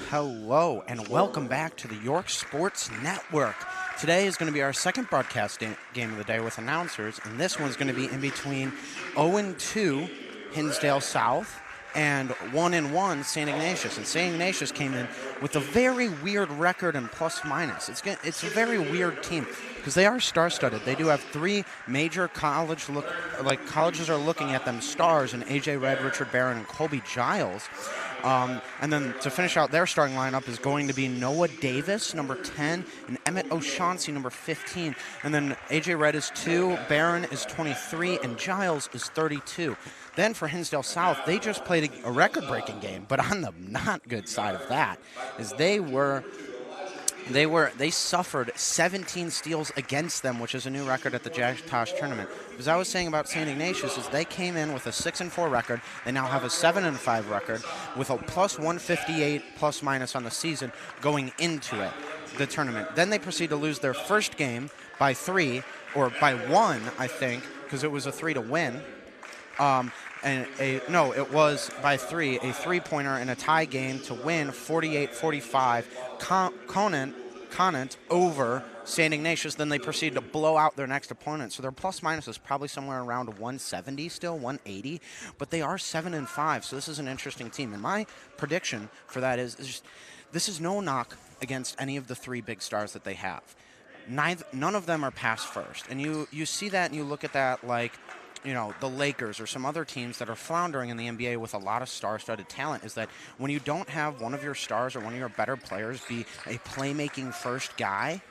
Hello and welcome back to the York Sports Network. Today is going to be our second broadcast game of the day with announcers, and this one's going to be in between 0-2 Hinsdale South and 1-1 St. Ignatius. And St. Ignatius came in with a very weird record in plus minus. It's a very weird team because they are star-studded. They do have three major colleges are looking at them stars in A.J. Redd, Richard Barron, and Colby Giles. And then to finish out their starting lineup is going to be Noah Davis, number 10, and Emmett O'Shaughnessy, number 15. And then A.J. Redd is 2, Barron is 23, and Giles is 32. Then for Hinsdale South, they just played a record-breaking game, but on the not good side of that is they suffered 17 steals against them, which is a new record at the Tosh tournament. As I was saying about St. Ignatius, is they came in with a 6-4 record. They now have a 7-5 record with a plus 158 plus minus on the season going into it, the tournament. Then they proceed to lose their first game by 3, or by 1, I think, because it was a 3-win. It was by 3, a three-pointer in a tie game to win 48-45. Conant over St. Ignatius. Then they proceed to blow out their next opponent. So their plus-minus is probably somewhere around 170 still, 180. But they are 7-5, so this is an interesting team. And my prediction for that is this is no knock against any of the three big stars that they have. None of them are pass first. And you see that and you look at that like, you know, the Lakers or some other teams that are floundering in the NBA with a lot of star-studded talent, is that when you don't have one of your stars or one of your better players be a playmaking first guy,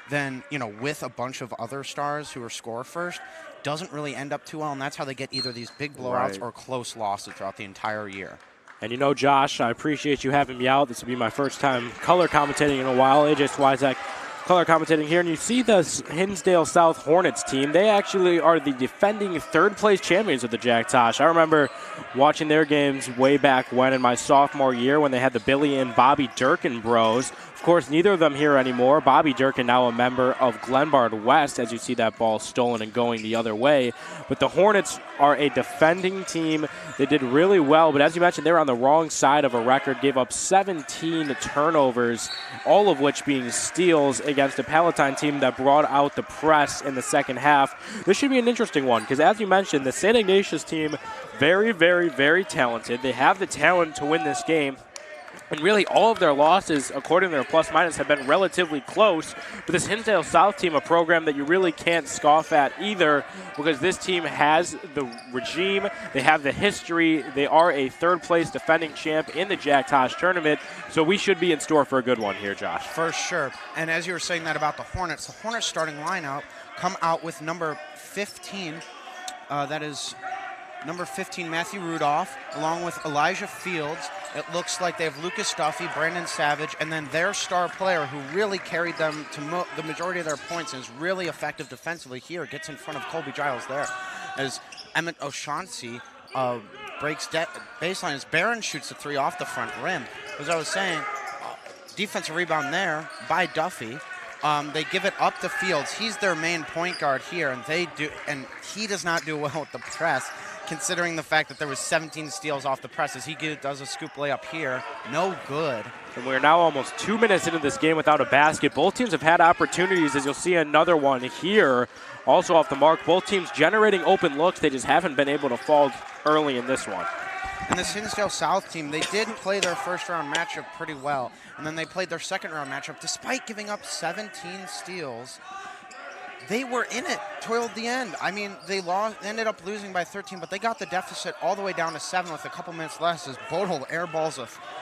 then, you know, with a bunch of other stars who are score first, doesn't really end up too well, and that's how they get either these big blowouts or close losses throughout the entire year. And you know, Josh, I appreciate you having me out. This will be my first time color commentating in a while. AJ Swyzak color commentating here, and you see the Hinsdale South Hornets team. They actually are the defending third-place champions of the Jack Tosh. I remember watching their games way back when in my sophomore year when they had the Billy and Bobby Durkin bros. Of course, neither of them here anymore. Bobby Durkin now a member of Glenbard West, as you see that ball stolen and going the other way. But the Hornets are a defending team. They did really well, but as you mentioned, they're on the wrong side of a record, gave up 17 turnovers, all of which being steals against a Palatine team that brought out the press in the second half. This should be an interesting one because, as you mentioned, the St. Ignatius team, very, very, very talented. They have the talent to win this game. And really, all of their losses, according to their plus-minus, have been relatively close. But this Hinsdale South team, a program that you really can't scoff at either, because this team has the regime, they have the history, they are a third-place defending champ in the Jack Tosh tournament. So we should be in store for a good one here, Josh. For sure. And as you were saying that about the Hornets starting lineup come out with number 15, that is number 15, Matthew Rudolph, along with Elijah Fields. It looks like they have Lucas Duffy, Brandon Savage, and then their star player who really carried them to the majority of their points and is really effective defensively here, gets in front of Colby Giles there, as Emmett O'Shaughnessy breaks baseline as Barron shoots the three off the front rim. As I was saying, defensive rebound there by Duffy. They give it up to Fields. He's their main point guard here, and he does not do well with the press, considering the fact that there was 17 steals off the press, as he does a scoop layup here. No good. And we're now almost 2 minutes into this game without a basket. Both teams have had opportunities, as you'll see another one here, also off the mark. Both teams generating open looks. They just haven't been able to fall early in this one. And this Hinsdale South team, they did play their first-round matchup pretty well, and then they played their second-round matchup. Despite giving up 17 steals, they were in it toward the end. I mean, they ended up losing by 13, but they got the deficit all the way down to 7 with a couple minutes left as Bodle airballs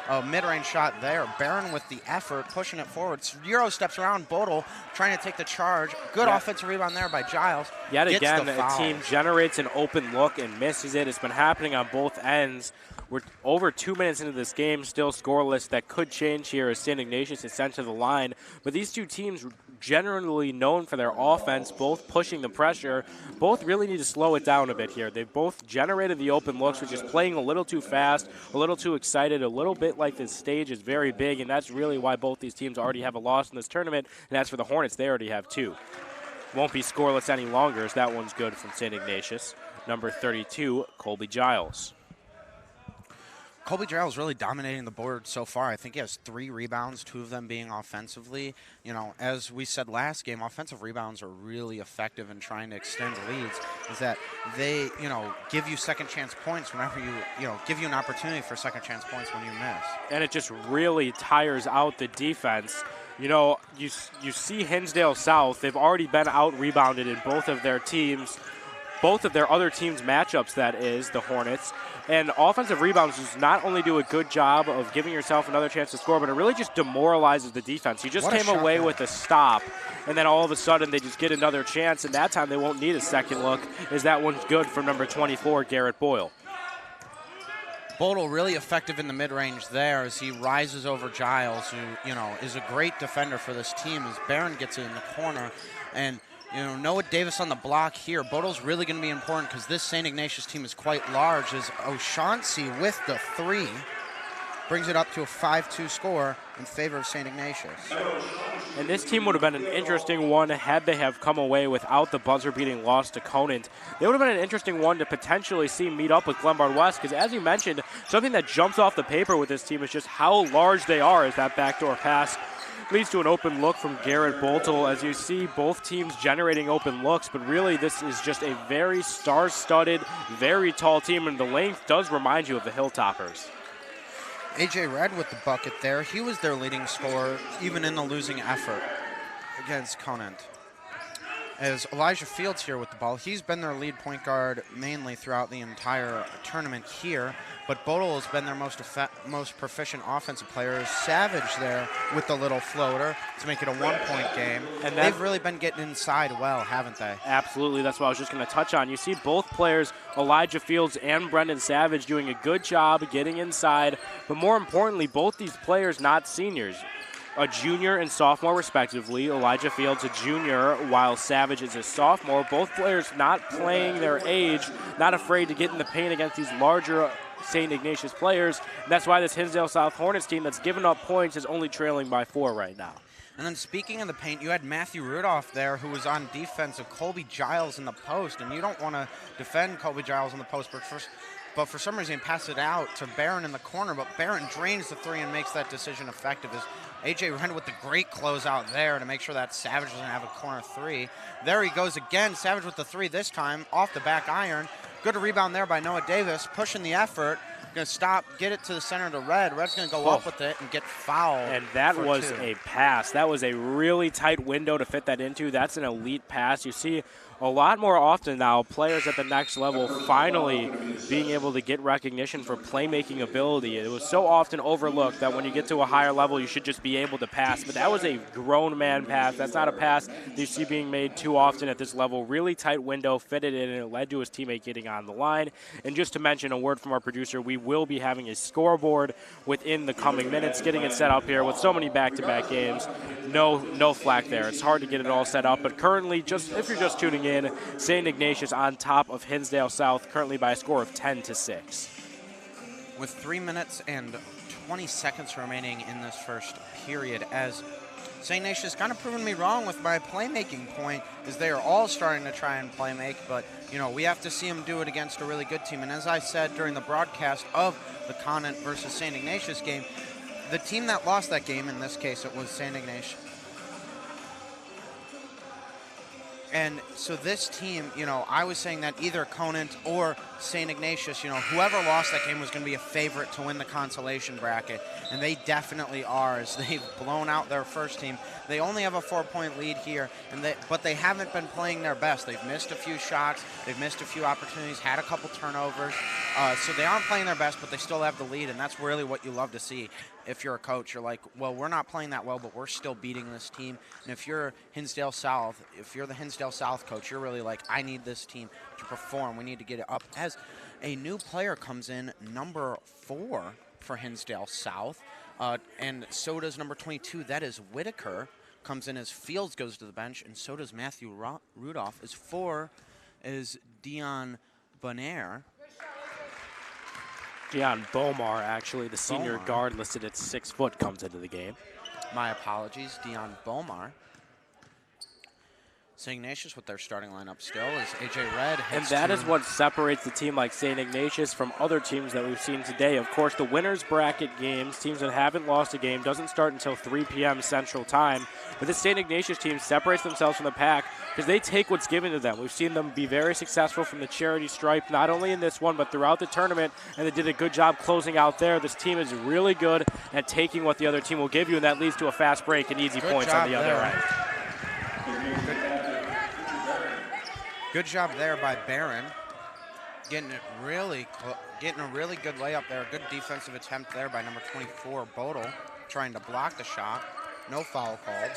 a mid-range shot there. Barron with the effort, pushing it forward. Euro steps around Bodle, trying to take the charge. Good offensive rebound there by Giles. Yet again, a team generates an open look and misses it. It's been happening on both ends. We're over 2 minutes into this game, still scoreless. That could change here as St. Ignatius is sent to the line. But these two teams, generally known for their offense, both pushing the pressure, both really need to slow it down a bit here. They've both generated the open looks, which is playing a little too fast, a little too excited, a little bit like this stage is very big, and that's really why both these teams already have a loss in this tournament. And as for the Hornets, they already have 2. Won't be scoreless any longer, as that one's good from St. Ignatius. Number 32, Colby Giles. Colby Giles really dominating the board so far. I think he has 3 rebounds, 2 of them being offensively. You know, as we said last game, offensive rebounds are really effective in trying to extend leads, is that they, you know, give you second chance points whenever you know, give you an opportunity for second chance points when you miss. And it just really tires out the defense. You know, you see Hinsdale South, they've already been out-rebounded in both of their teams, both of their other teams' matchups, that is, the Hornets. And offensive rebounds just not only do a good job of giving yourself another chance to score, but it really just demoralizes the defense. You just came away with a stop, and then all of a sudden they just get another chance, and that time they won't need a second look, as that one's good for number 24, Garrett Boyle. Bodle really effective in the mid-range there as he rises over Giles, who, you know, is a great defender for this team, as Barron gets it in the corner. And, you know, Noah Davis on the block here. Bodle's really going to be important because this St. Ignatius team is quite large, as O'Shaughnessy with the 3 brings it up to a 5-2 score in favor of St. Ignatius. And this team would have been an interesting one had they have come away without the buzzer-beating loss to Conant. They would have been an interesting one to potentially see meet up with Glenbard West, because as you mentioned, something that jumps off the paper with this team is just how large they are, as that backdoor pass leads to an open look from Garrett Boltel. As you see, both teams generating open looks, but really this is just a very star-studded, very tall team, and the length does remind you of the Hilltoppers. A.J. Red with the bucket there. He was their leading scorer, even in the losing effort against Conant. As Elijah Fields here with the ball, he's been their lead point guard mainly throughout the entire tournament here, but Bodle has been their most proficient offensive player. Savage there with the little floater to make it a one-point game. And they've really been getting inside well, haven't they? Absolutely. That's what I was just going to touch on. You see both players, Elijah Fields and Brendan Savage, doing a good job getting inside, but more importantly, both these players not seniors. A junior and sophomore respectively. Elijah Fields a junior while Savage is a sophomore. Both players not playing their age, not afraid to get in the paint against these larger St. Ignatius players. And that's why this Hinsdale South Hornets team that's given up points is only trailing by 4 right now. And then speaking of the paint, you had Matthew Rudolph there, who was on defense of Colby Giles in the post. And you don't want to defend Colby Giles in the post, but for some reason he passed it out to Barron in the corner, but Barron drains the 3 and makes that decision effective. As A.J. Ren with the great closeout there to make sure that Savage doesn't have a corner 3. There he goes again, Savage with the 3 this time, off the back iron. Good rebound there by Noah Davis, pushing the effort. Going to stop, get it to the center to Red. Red's going to go up with it and get fouled. And that was a pass. That was a really tight window to fit that into. That's an elite pass. You see a lot more often now players at the next level finally being able to get recognition for playmaking ability. It was so often overlooked that when you get to a higher level, you should just be able to pass. But that was a grown man pass. That's not a pass that you see being made too often at this level. Really tight window, fitted in, and it led to his teammate getting on the line. And just to mention a word from our producer, we will be having a scoreboard within the coming minutes, getting it set up here with so many back-to-back games. No flack there. It's hard to get it all set up, but currently, just if you're just tuning in, St. Ignatius on top of Hinsdale South, currently by a score of 10-6. With 3 minutes and 20 seconds remaining in this first period, as St. Ignatius kind of proven me wrong with my playmaking point, is they are all starting to try and play make, but you know, we have to see them do it against a really good team. And as I said during the broadcast of the Conant versus St. Ignatius game, the team that lost that game, in this case it was St. Ignatius. And so this team, you know, I was saying that either Conant or St. Ignatius, you know, whoever lost that game was going to be a favorite to win the consolation bracket. And they definitely are, as they've blown out their first team. They only have a 4-point lead here, but they haven't been playing their best. They've missed a few shots. They've missed a few opportunities, had a couple turnovers. So they aren't playing their best, but they still have the lead, and that's really what you love to see. If you're a coach, you're like, well, we're not playing that well, but we're still beating this team. And if you're Hinsdale South, if you're the Hinsdale South coach, you're really like, I need this team to perform. We need to get it up. As a new player comes in, number 4 for Hinsdale South, and so does number 22. That is Whitaker. Comes in as Fields goes to the bench, and so does Matthew Rudolph. As 4 is Dion Bonaire. Dion Bomar, actually, the senior guard listed at 6 foot, comes into the game. My apologies, Dion Bomar. St. Ignatius with their starting lineup still is A.J. Red. And that is what separates the team like St. Ignatius from other teams that we've seen today. Of course, the winners bracket games, teams that haven't lost a game, doesn't start until 3 p.m. Central Time. But this St. Ignatius team separates themselves from the pack because they take what's given to them. We've seen them be very successful from the charity stripe, not only in this one, but throughout the tournament, and they did a good job closing out there. This team is really good at taking what the other team will give you, and that leads to a fast break and easy points on the other end. Good job there by Barron, getting a really good layup there. Good defensive attempt there by number 24, Bodel, trying to block the shot. No foul called.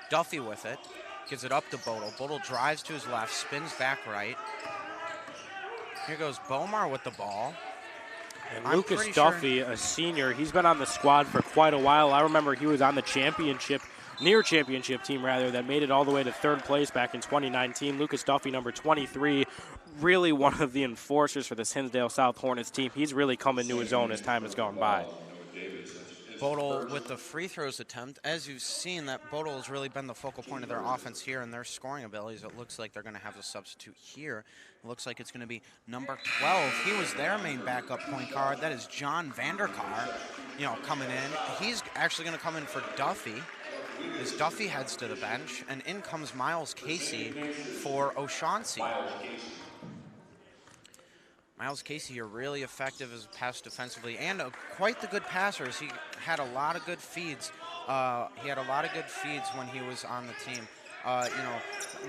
Duffy with it, gives it up to Bodel. Bodel drives to his left, spins back right. Here goes Bomar with the ball. And Lucas Duffy, a senior, he's been on the squad for quite a while. I remember he was on the near championship team rather, that made it all the way to 3rd place back in 2019. Lucas Duffy, number 23, really one of the enforcers for this Hinsdale South Hornets team. He's really come into his own as time has gone by. Bodel with the free throws attempt. As you've seen, that Bodel has really been the focal point of their offense here and their scoring abilities. It looks like they're going to have a substitute here. It looks like it's going to be number 12. He was their main backup point guard. That is John Vanderkar, coming in. He's actually going to come in for Duffy, as Duffy heads to the bench, and in comes Miles Casey for O'Shaughnessy. Miles Casey here really effective as a pass defensively and quite the good passer. He had a lot of good feeds. When he was on the team.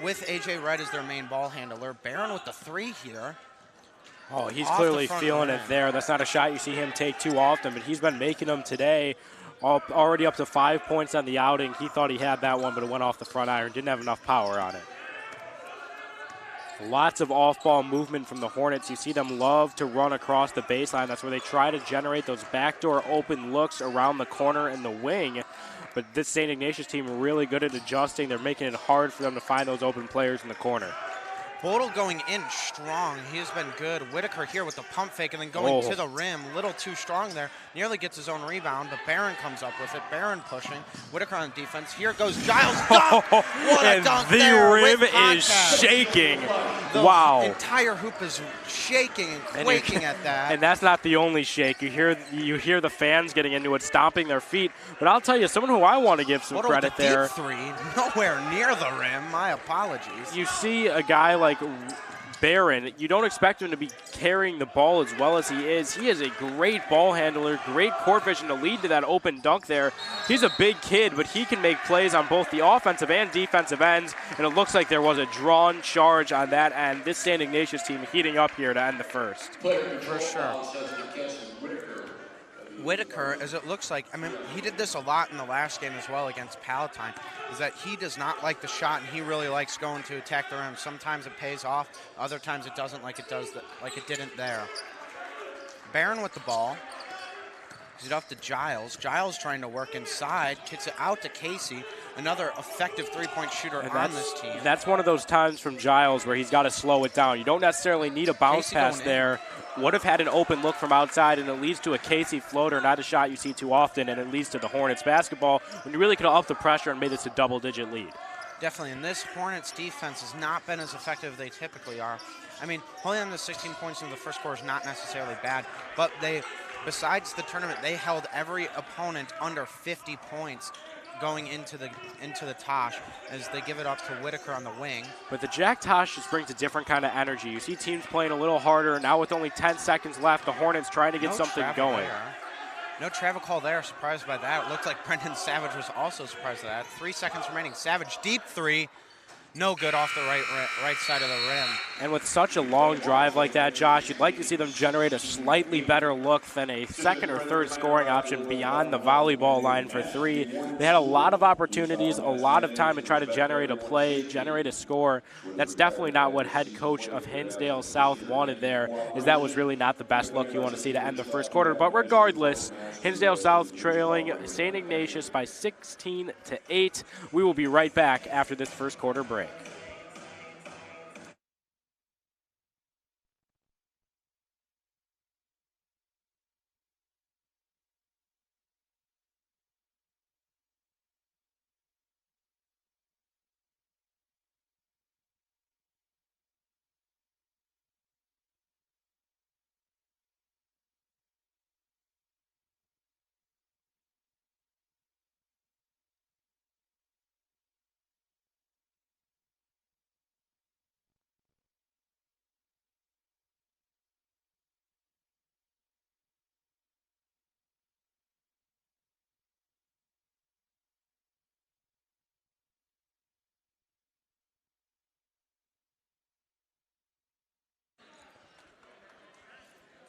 With A.J. Red as their main ball handler. Barron with the 3 here. Oh, he's clearly feeling it there. That's not a shot you see him take too often, but he's been making them today. Already up to 5 points on the outing. He thought he had that one, but it went off the front iron. Didn't have enough power on it. Lots of off-ball movement from the Hornets. You see them love to run across the baseline. That's where they try to generate those backdoor open looks around the corner and the wing. But this St. Ignatius team really good at adjusting. They're making it hard for them to find those open players in the corner. Bodel going in strong. He has been good. Whitaker here with the pump fake and then going to the rim. Little too strong there. Nearly gets his own rebound, but Barron comes up with it. Barron pushing. Whitaker on defense. Here goes Giles. Dunk! What a dunk there. The rim is shaking. Wow. The entire hoop is shaking and quaking at that. And that's not the only shake. You hear the fans getting into it, stomping their feet. But I'll tell you, someone who I want to give some credit there. Deep 3, nowhere near the rim. My apologies. You see a guy like Barron, you don't expect him to be carrying the ball as well as he is. He is a great ball handler, great court vision to lead to that open dunk there. He's a big kid, but he can make plays on both the offensive and defensive ends, and it looks like there was a drawn charge on that end. This St. Ignatius team heating up here to end the first. For sure. Whitaker, as it looks like, he did this a lot in the last game as well against Palatine, is that he does not like the shot and he really likes going to attack the rim. Sometimes it pays off, other times it doesn't, like it didn't there. Barron with the ball. Gives it off to Giles. Giles trying to work inside, kicks it out to Casey, another effective three-point shooter on this team. That's one of those times from Giles where he's got to slow it down. You don't necessarily need a bounce pass there. Would have had an open look from outside, and it leads to a Casey floater, not a shot you see too often, and it leads to the Hornets basketball when you really could have upped the pressure and made this a double-digit lead. Definitely, and this Hornets defense has not been as effective as they typically are. Holding on to 16 points in the first quarter is not necessarily bad, but besides the tournament, they held every opponent under 50 points going into the Tosh as they give it up to Whitaker on the wing. But the Jack Tosh just brings a different kind of energy. You see teams playing a little harder. Now with only 10 seconds left, the Hornets trying to get something going. No travel call there. Surprised by that. It looked like Brendan Savage was also surprised at that. 3 seconds remaining. Savage deep 3. No good off the right side of the rim. And with such a long drive like that, Josh, you'd like to see them generate a slightly better look than a second or third scoring option beyond the volleyball line for 3. They had a lot of opportunities, a lot of time to try to generate a play, generate a score. That's definitely not what head coach of Hinsdale South wanted there, as that was really not the best look you want to see to end the first quarter. But regardless, Hinsdale South trailing St. Ignatius by 16-8. We will be right back after this first quarter break.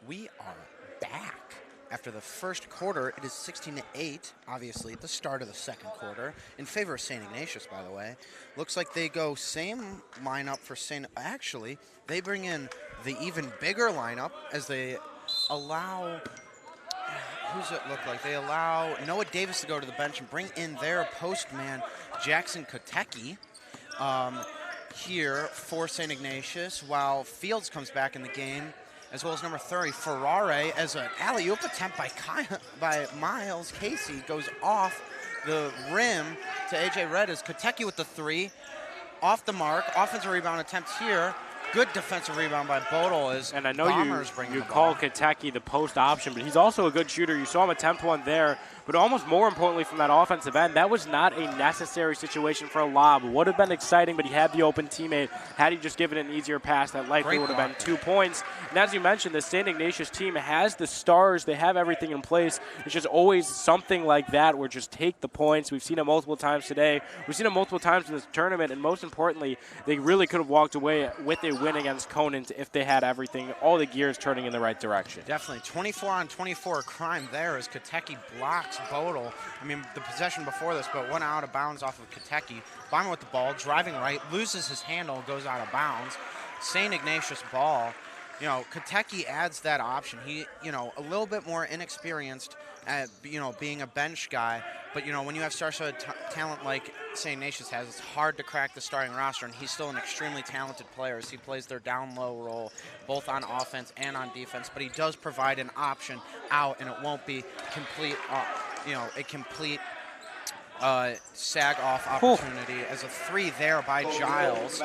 We are back. After the first quarter, it is 16-8, obviously, at the start of the second quarter, in favor of St. Ignatius, by the way. Looks like they go same lineup for St. Actually, they bring in the even bigger lineup as they allow, who's it look like? They allow Noah Davis to go to the bench and bring in their postman, Jackson Kotecki, here for St. Ignatius, while Fields comes back in the game, as well as number 30, Ferrari, as an alley-oop attempt by Miles Casey goes off the rim to A.J. Red as Kotecki with the 3. Off the mark, offensive rebound attempt here. Good defensive rebound by Bodel as and I know Bombers you call Kotecki the post option, but he's also a good shooter. You saw him attempt one there, but almost more importantly from that offensive end, that was not a necessary situation for a lob. Would have been exciting, but he had the open teammate. Had he just given an easier pass, that likely would have been 2 points. And as you mentioned, the St. Ignatius team has the stars. They have everything in place. It's just always something like that where just take the points. We've seen it multiple times today. We've seen it multiple times in this tournament, and most importantly, they really could have walked away with a win against Conant if they had everything, all the gears turning in the right direction. Definitely. 24-on-24 crime there as Kotecki blocks Bodel. I mean, the possession before this, but went out of bounds off of Kotecki. Bomber with the ball, driving right, loses his handle, goes out of bounds. St. Ignatius ball. You know, Kotecki adds that option. He, you know, a little bit more inexperienced at, you know, being a bench guy. But, you know, when you have star-studded talent like St. Ignatius has, it's hard to crack the starting roster, and he's still an extremely talented player as he plays their down-low role, both on offense and on defense. But he does provide an option out, and it won't be complete, you know, a complete sag-off opportunity as a 3 there by Giles.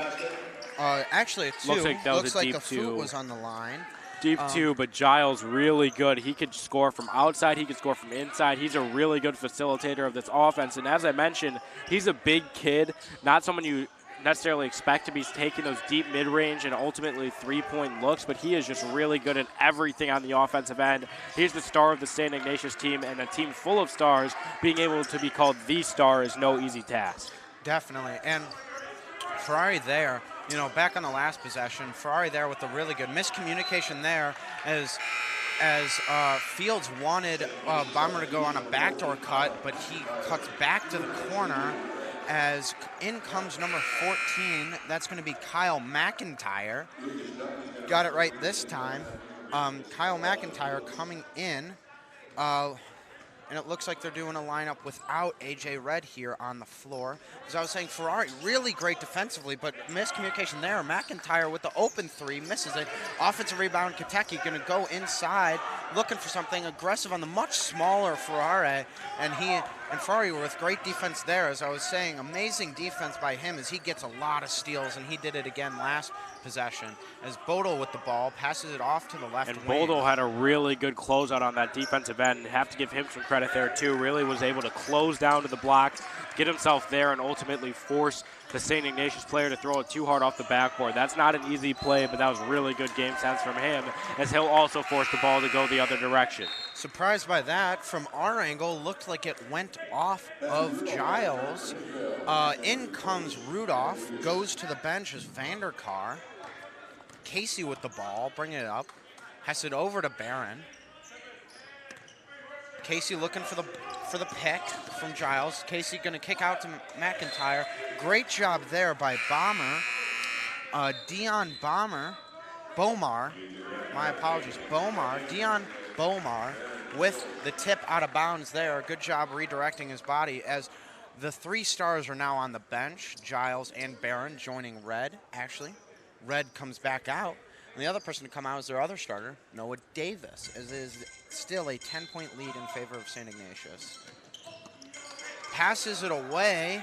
Actually, a 2. Looks like the foot was on the line. Deep 2, but Giles really good. He could score from outside. He could score from inside. He's a really good facilitator of this offense. And as I mentioned, he's a big kid, not someone you necessarily expect to be taking those deep mid-range and ultimately three-point looks, but he is just really good at everything on the offensive end. He's the star of the St. Ignatius team, and a team full of stars, being able to be called the star is no easy task. Definitely. And Ferrari there, you know, back on the last possession, Ferrari there with a really good miscommunication there as Fields wanted Bomber to go on a backdoor cut, but he cuts back to the corner as in comes number 14. That's going to be Kyle McIntyre. Got it right this time. Kyle McIntyre coming in. And it looks like they're doing a lineup without A.J. Red here on the floor. As I was saying, Ferrari really great defensively, but miscommunication there. McIntyre with the open 3 misses it. Offensive rebound, Kotecki going to go inside, looking for something aggressive on the much smaller Ferrari. And Ferrari with great defense there. As I was saying, amazing defense by him as he gets a lot of steals, and he did it again last possession. As Bodel with the ball passes it off to the left and wing. Bodel had a really good closeout on that defensive end. Have to give him some credit there too. Really was able to close down to the block, get himself there, and ultimately force the St. Ignatius player to throw it too hard off the backboard. That's not an easy play, but that was really good game sense from him, as he'll also force the ball to go the other direction. Surprised by that. From our angle, looked like it went off of Giles. In comes Rudolph, goes to the bench as Vanderkar. Casey with the ball, bringing it up. Has it over to Barron. Casey looking for the pick from Giles. Casey going to kick out to McIntyre. Great job there by Bomber. Dion Bomar. My apologies. Dion Bomar with the tip out of bounds there. Good job redirecting his body as the 3 stars are now on the bench. Giles and Barron joining Red, actually. Red comes back out. And the other person to come out is their other starter, Noah Davis, as it is still a 10-point lead in favor of St. Ignatius. Passes it away.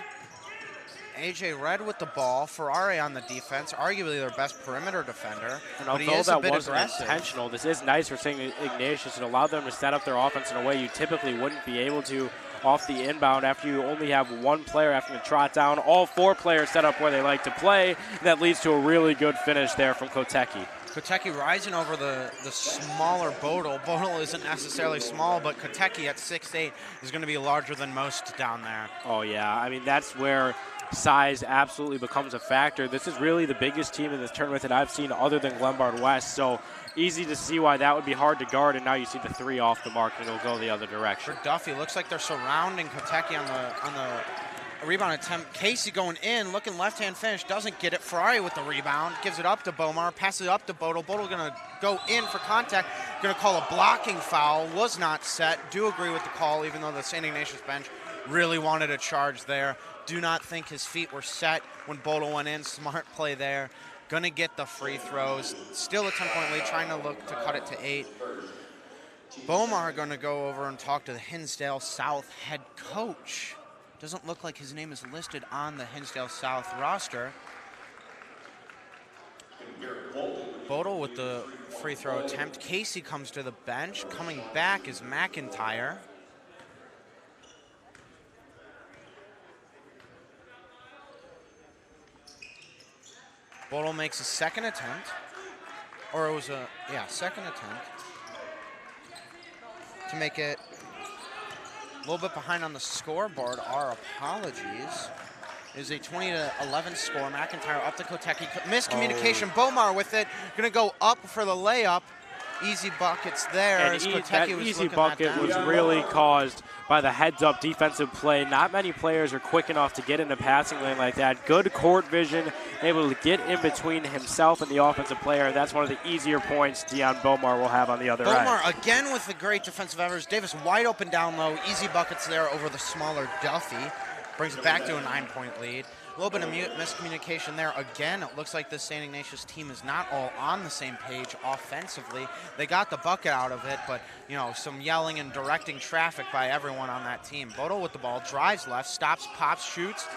A.J. Red with the ball. Ferrari on the defense, arguably their best perimeter defender. And but he although is a that bit wasn't aggressive. intentional, this is nice for St. Ignatius. It allowed them to set up their offense in a way you typically wouldn't be able to off the inbound after you only have one player having to trot down. All 4 players set up where they like to play. That leads to a really good finish there from Kotecki. Kotecki rising over the smaller Bodel. Bodel isn't necessarily small, but Kotecki at 6'8" is going to be larger than most down there. Oh, yeah. I mean, that's where size absolutely becomes a factor. This is really the biggest team in this tournament that I've seen other than Glenbard West, so easy to see why that would be hard to guard, and now you see the 3 off the mark, and it'll go the other direction. For Duffy, looks like they're surrounding Kotecki on the rebound attempt. Casey going in, looking left-hand finish, doesn't get it. Ferrari with the rebound, gives it up to Bomar, passes it up to Bodel. Bodel going to go in for contact, going to call a blocking foul, was not set. Do agree with the call, even though the St. Ignatius bench really wanted a charge there. Do not think his feet were set when Bodel went in. Smart play there. Going to get the free throws. Still a 10-point lead, trying to look to cut it to 8. Bomar going to go over and talk to the Hinsdale South head coach. Doesn't look like his name is listed on the Hinsdale South roster. Bodel with the free throw attempt. Casey comes to the bench. Coming back is McIntyre. Bodel makes a second attempt, or it was a, second attempt to make it a little bit behind on the scoreboard. Our apologies. It is a 20-11 score. McIntyre up to Kotecki. Miscommunication. Bomar with it. Going to go up for the layup. Easy buckets there. And that easy bucket was really caused by the heads-up defensive play. Not many players are quick enough to get in the passing lane like that. Good court vision, able to get in between himself and the offensive player. That's one of the easier points Dion Bomar will have on the other end. Bomar again with the great defensive efforts. Davis wide open down low. Easy buckets there over the smaller Duffy. Brings it back to a 9-point lead. A little bit of miscommunication there. Again, it looks like the St. Ignatius team is not all on the same page offensively. They got the bucket out of it, but, you know, some yelling and directing traffic by everyone on that team. Bodel with the ball, drives left, stops, pops, shoots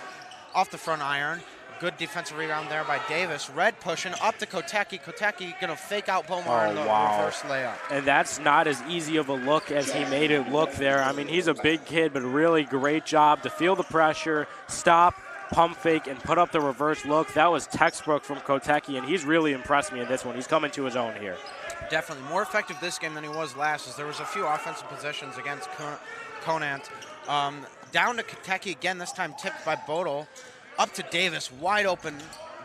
off the front iron. Good defensive rebound there by Davis. Red pushing up to Kotecki. Kotecki going to fake out Bomar in the reverse layup. And that's not as easy of a look as he made it look there. I mean, he's a big kid, but really great job to feel the pressure, stop, pump fake, and put up the reverse look. That was textbook from Kotecki, and he's really impressed me in this one. He's coming to his own here. Definitely more effective this game than he was last, as there was a few offensive possessions against Conant. Down to Kotecki again, this time tipped by Bodel. Up to Davis, wide open,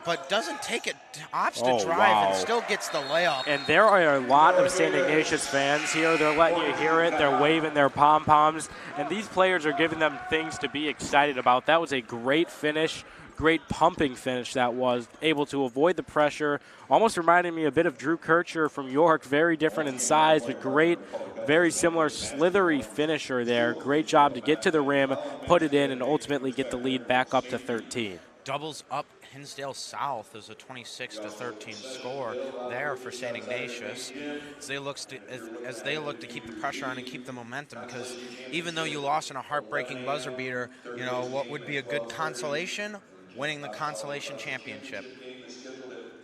but doesn't take it, opts to drive and still gets the layup. And there are a lot of St. Ignatius fans here. They're letting you hear it. They're waving their pom-poms, and these players are giving them things to be excited about. That was a great finish, great pumping finish that was, able to avoid the pressure. Almost reminded me a bit of Drew Kircher from York, very different in size, but great, very similar slithery finisher there. Great job to get to the rim, put it in, and ultimately get the lead back up to 13. Doubles up Hinsdale South as a 26-13 score there for St. Ignatius as they look to keep the pressure on and keep the momentum, because even though you lost in a heartbreaking buzzer beater, you know, what would be a good consolation? Winning the consolation championship.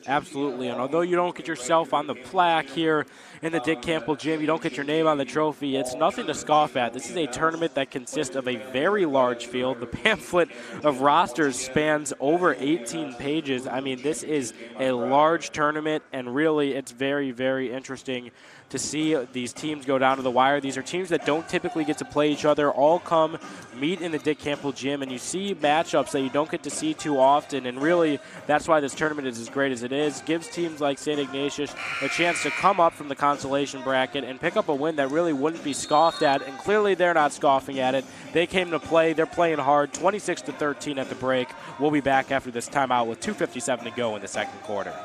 Absolutely, and although you don't get yourself on the plaque here in the Dick Campbell Gym, you don't get your name on the trophy, it's nothing to scoff at. This is a tournament that consists of a very large field. The pamphlet of rosters spans over 18 pages. I mean, this is a large tournament, and really it's very, very interesting to see these teams go down to the wire. These are teams that don't typically get to play each other, all come meet in the Dick Campbell Gym, and you see matchups that you don't get to see too often, and really that's why this tournament is as great as it is. Gives teams like St. Ignatius a chance to come up from the consolation bracket and pick up a win that really wouldn't be scoffed at, and clearly they're not scoffing at it. They came to play. They're playing hard. 26-13 at the break. We'll be back after this timeout with 2:57 to go in the second quarter.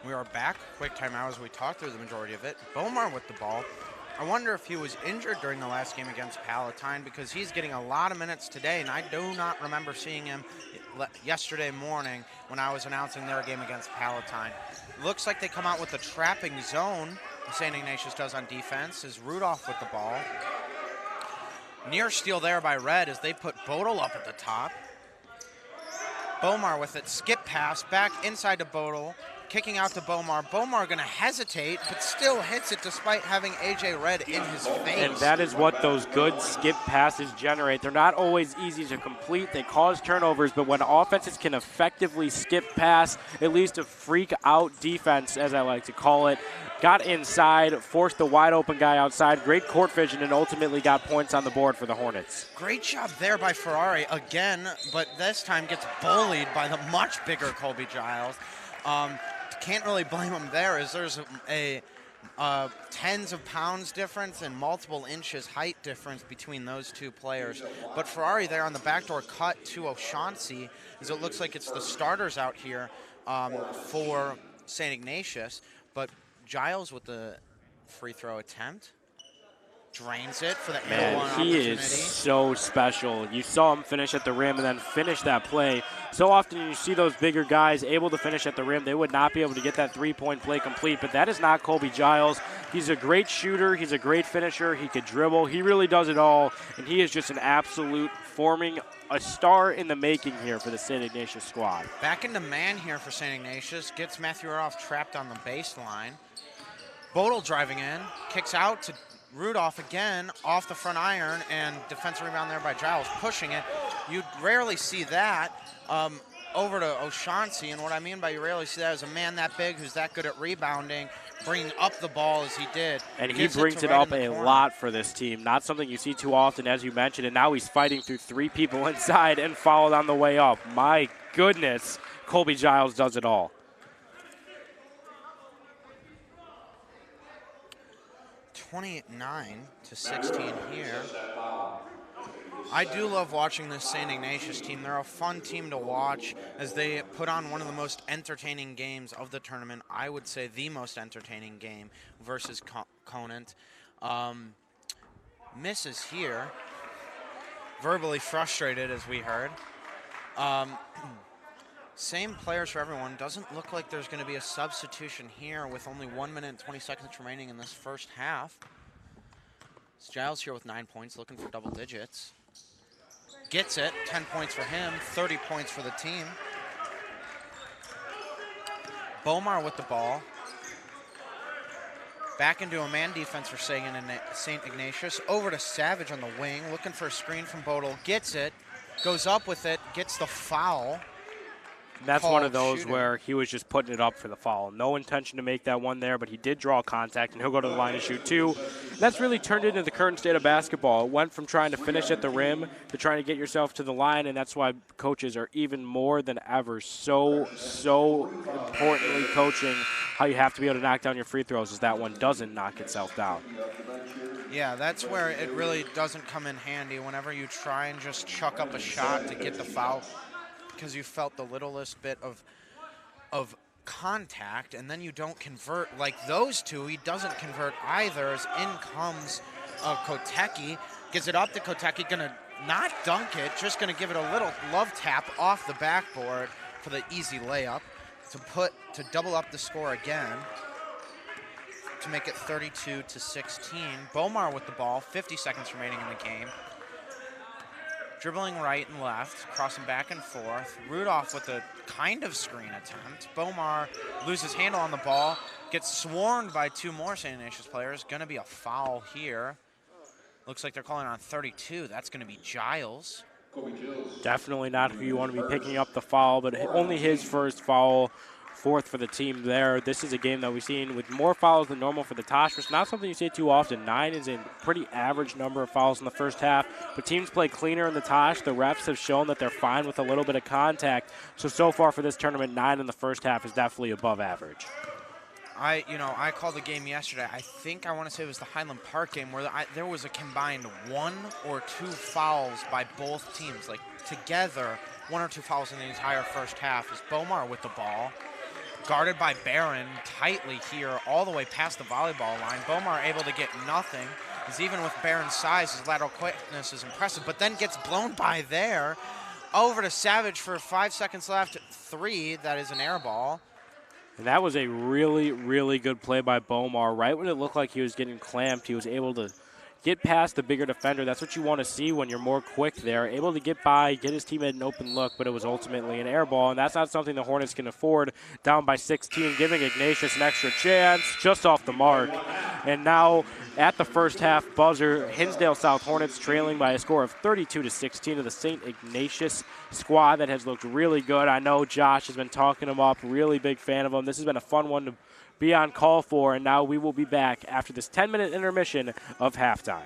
We are back. Quick timeout as we talked through the majority of it. Bomar with the ball. I wonder if he was injured during the last game against Palatine, because he's getting a lot of minutes today, and I do not remember seeing him yesterday morning when I was announcing their game against Palatine. Looks like they come out with the trapping zone, St. Ignatius does on defense, is Rudolph with the ball. Near steal there by Red as they put Bodel up at the top. Bomar with it, skip pass, back inside to Bodel. kicking out to Bomar. Bomar going to hesitate, but still hits it despite having A.J. Red in his face. And that is what those good skip passes generate. They're not always easy to complete. They cause turnovers, but when offenses can effectively skip pass, it leads to freak-out defense, as I like to call it. Got inside, forced the wide-open guy outside. Great court vision, and ultimately got points on the board for the Hornets. Great job there by Ferrari again, but this time gets bullied by the much bigger Colby Giles. Can't really blame him there, as there's a tens of pounds difference and multiple inches height difference between those two players. But Ferrari there on the backdoor cut to O'Shaughnessy, as it looks like it's the starters out here for St. Ignatius. But Giles with the free throw attempt. Drains it for the air one opportunity. He is so special. You saw him finish at the rim and then finish that play. So often you see those bigger guys able to finish at the rim. They would not be able to get that three-point play complete, but that is not Colby Giles. He's a great shooter. He's a great finisher. He could dribble. He really does it all, and he is just an absolute forming a star in the making here for the St. Ignatius squad. Back into man here for St. Ignatius. Gets Matthew Rudolph trapped on the baseline. Bodel driving in. Kicks out to Rudolph again off the front iron, and defensive rebound there by Giles pushing it. You rarely see that over to O'Shaughnessy, and what I mean by you rarely see that is a man that big who's that good at rebounding, bringing up the ball as he did. And he brings it up a lot for this team. Not something you see too often, as you mentioned, and now he's fighting through three people inside and fouled on the way up. My goodness, Colby Giles does it all. 29-16 here. I do love watching this St. Ignatius team. They're a fun team to watch as they put on one of the most entertaining games of the tournament. I would say the most entertaining game versus Conant. Misses here. Verbally frustrated, as we heard. Same players for everyone. Doesn't look like there's going to be a substitution here with only 1 minute and 20 seconds remaining in this first half. It's Giles here with 9 points, looking for double digits. Gets it, 10 points for him, 30 points for the team. Bomar with the ball. Back into a man defense for St. Ignatius. Over to Savage on the wing, looking for a screen from Bodel. Gets it, goes up with it, gets the foul. That's one of those where he was just putting it up for the foul. No intention to make that one there, but he did draw contact, and he'll go to the line to shoot two. That's really turned into the current state of basketball. It went from trying to finish at the rim to trying to get yourself to the line, and that's why coaches are even more than ever so importantly coaching how you have to be able to knock down your free throws, as that one doesn't knock itself down. Yeah, that's where it really doesn't come in handy whenever you try and just chuck up a shot to get the foul, because you felt the littlest bit of contact, and then you don't convert like those two. He doesn't convert either, as in comes Kotecki. Gets it up to Kotecki, going to not dunk it, just going to give it a little love tap off the backboard for the easy layup to double up the score again to make it 32-16. Bomar with the ball, 50 seconds remaining in the game. Dribbling right and left, crossing back and forth. Rudolph with a kind of screen attempt. Bomar loses handle on the ball, gets swarmed by two more St. Ignatius players. Going to be a foul here. Looks like they're calling on 32. That's going to be Giles. Definitely not who you want to be picking up the foul, but only his first foul. Fourth for the team there. This is a game that we've seen with more fouls than normal for the Tosh. It's not something you see too often. 9 is a pretty average number of fouls in the first half, but teams play cleaner in the Tosh. The refs have shown that they're fine with a little bit of contact. So far for this tournament, 9 in the first half is definitely above average. I called the game yesterday. I want to say it was the Highland Park game where there was a combined 1 or 2 fouls by both teams. Like together, 1 or 2 fouls in the entire first half. Is Bomar with the ball. Guarded by Barron tightly here all the way past the volleyball line. Bomar able to get nothing. As even with Barron's size, his lateral quickness is impressive, but then gets blown by there. Over to Savage for 5 seconds left. 3, that is an air ball. And that was a really, really good play by Bomar. Right when it looked like he was getting clamped, he was able to get past the bigger defender. That's what you want to see when you're more quick there. Able to get by, get his teammate an open look, but it was ultimately an air ball, and that's not something the Hornets can afford. Down by 16, giving Ignatius an extra chance, just off the mark. And now at the first half buzzer, Hinsdale South Hornets trailing by a score of 32-16 to the St. Ignatius squad that has looked really good. I know Josh has been talking him up, really big fan of him. This has been a fun one to be on call for, and now we will be back after this 10-minute intermission of halftime.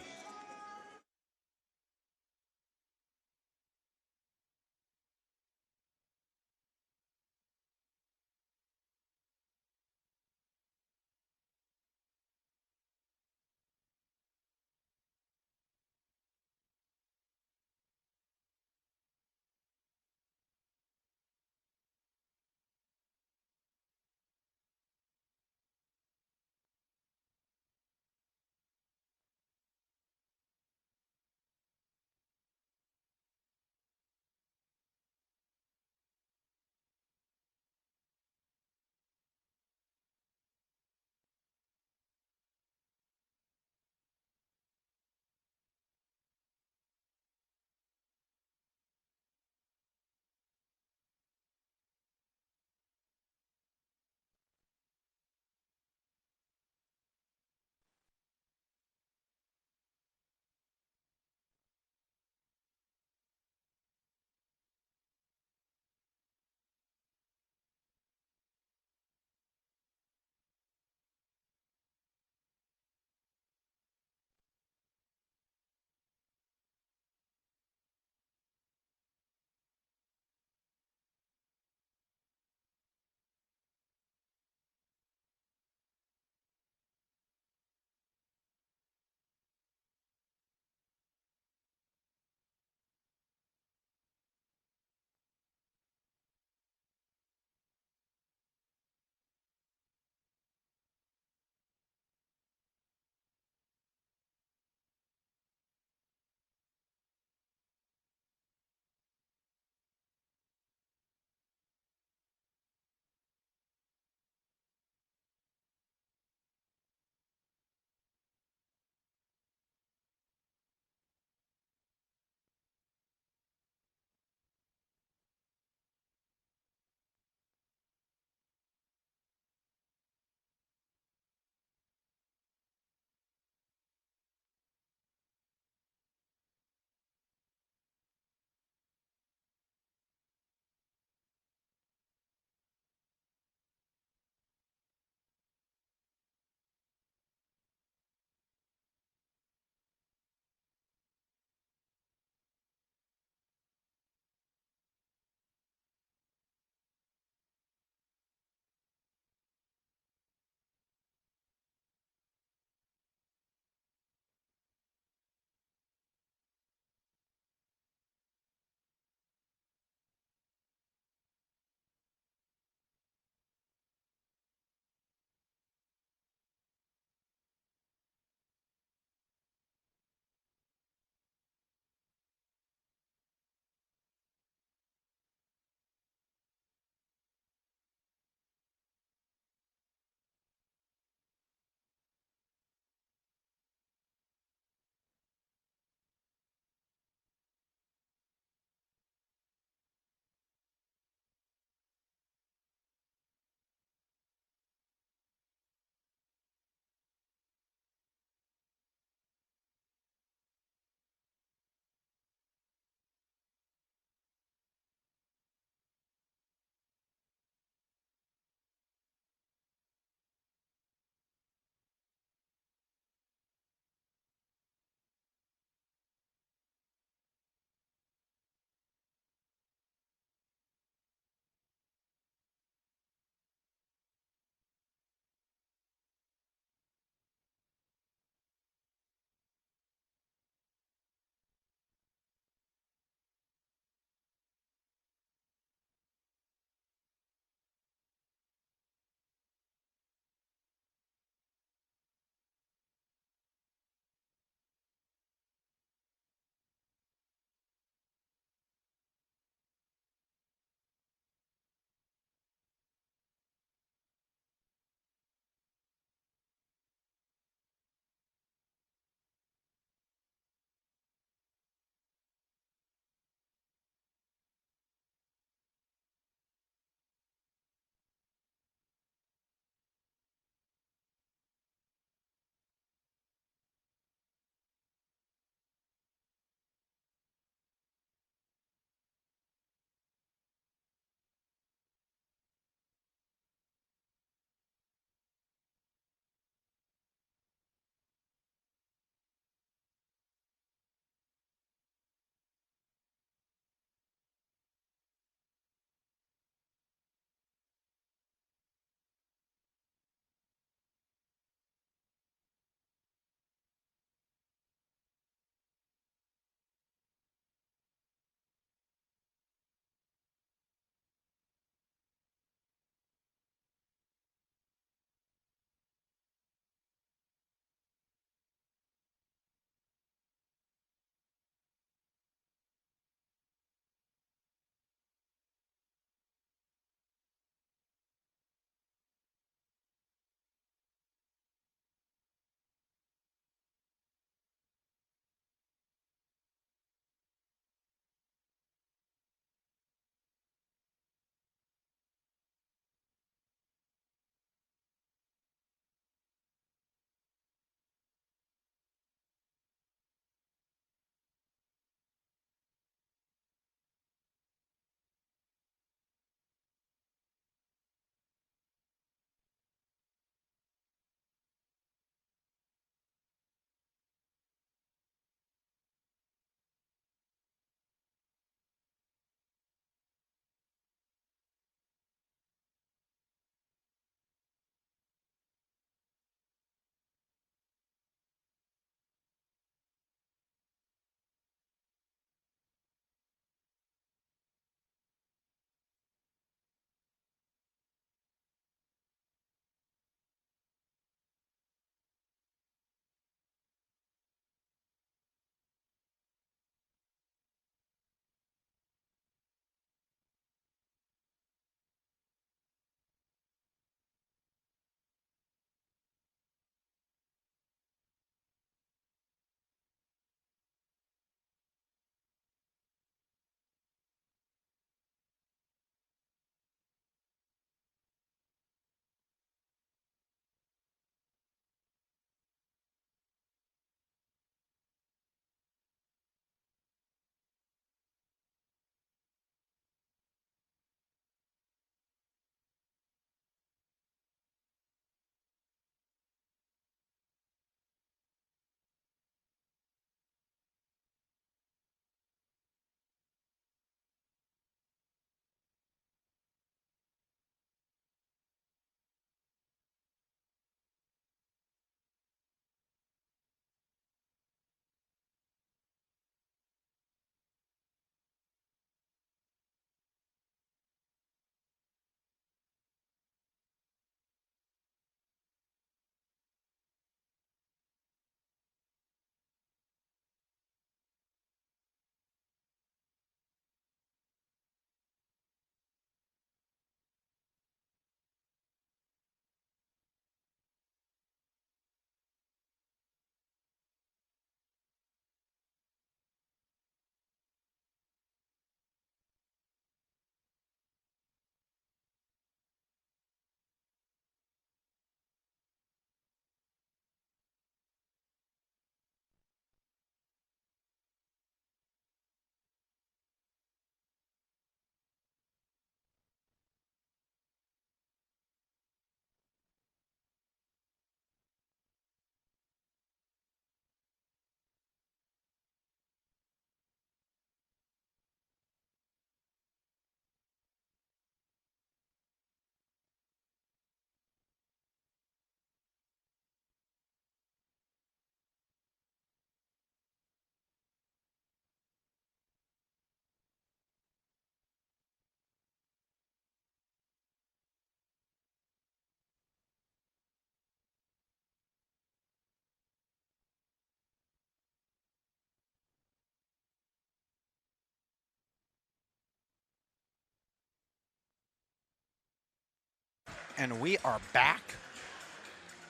And we are back.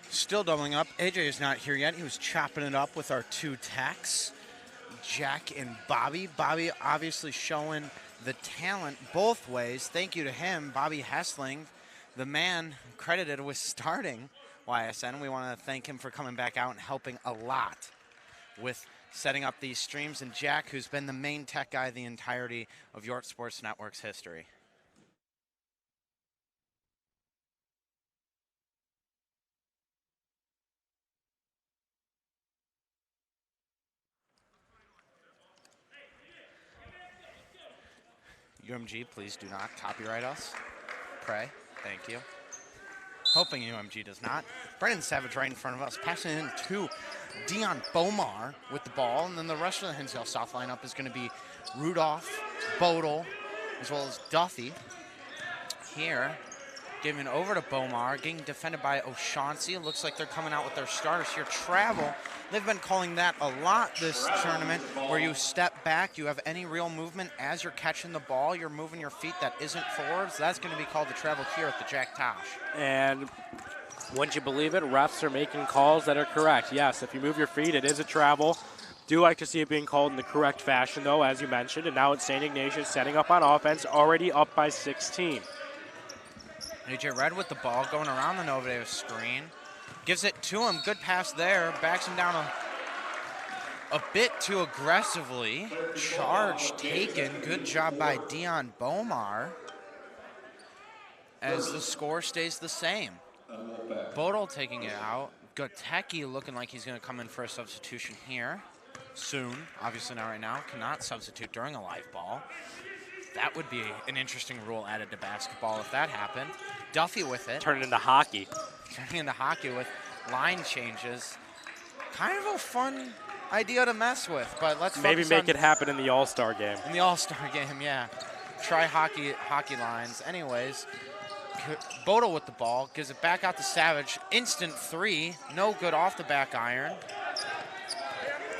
Still doubling up. AJ is not here yet. He was chopping it up with our two techs, Jack and Bobby. Bobby obviously showing the talent both ways. Thank you to him, Bobby Hessling, the man credited with starting YSN. We want to thank him for coming back out and helping a lot with setting up these streams. And Jack, who's been the main tech guy the entirety of York Sports Network's history. UMG, please do not copyright us. Pray. Thank you. Hoping UMG does not. Brendan Savage right in front of us, passing in to Dion Bomar with the ball, and then the rest of the Hinsdale South lineup is going to be Rudolph, Bodel, as well as Duffy. Here, giving over to Bomar, getting defended by O'Shaughnessy. It looks like they're coming out with their starters here. Travel. They've been calling that a lot this tournament, where you step back, you have any real movement as you're catching the ball, you're moving your feet that isn't forwards. That's going to be called the travel here at the Jack Tosh. And wouldn't you believe it, refs are making calls that are correct. Yes, if you move your feet, it is a travel. Do like to see it being called in the correct fashion, though, as you mentioned. And now it's St. Ignatius setting up on offense, already up by 16. AJ Red with the ball, going around the Novadev screen. Gives it to him. Good pass there. Backs him down a bit too aggressively. Charge taken. Good job by Dion Bomar. As the score stays the same. Bodel taking it out. Gotecki looking like he's going to come in for a substitution here. Soon. Obviously not right now. Cannot substitute during a live ball. That would be an interesting rule added to basketball if that happened. Duffy with it. Turn it into hockey. Turning into hockey with line changes. Kind of a fun idea to mess with, but let's maybe make it happen in the All-Star game. In the All-Star game, yeah. Try hockey lines. Anyways, Bodel with the ball. Gives it back out to Savage. Instant three. No good off the back iron.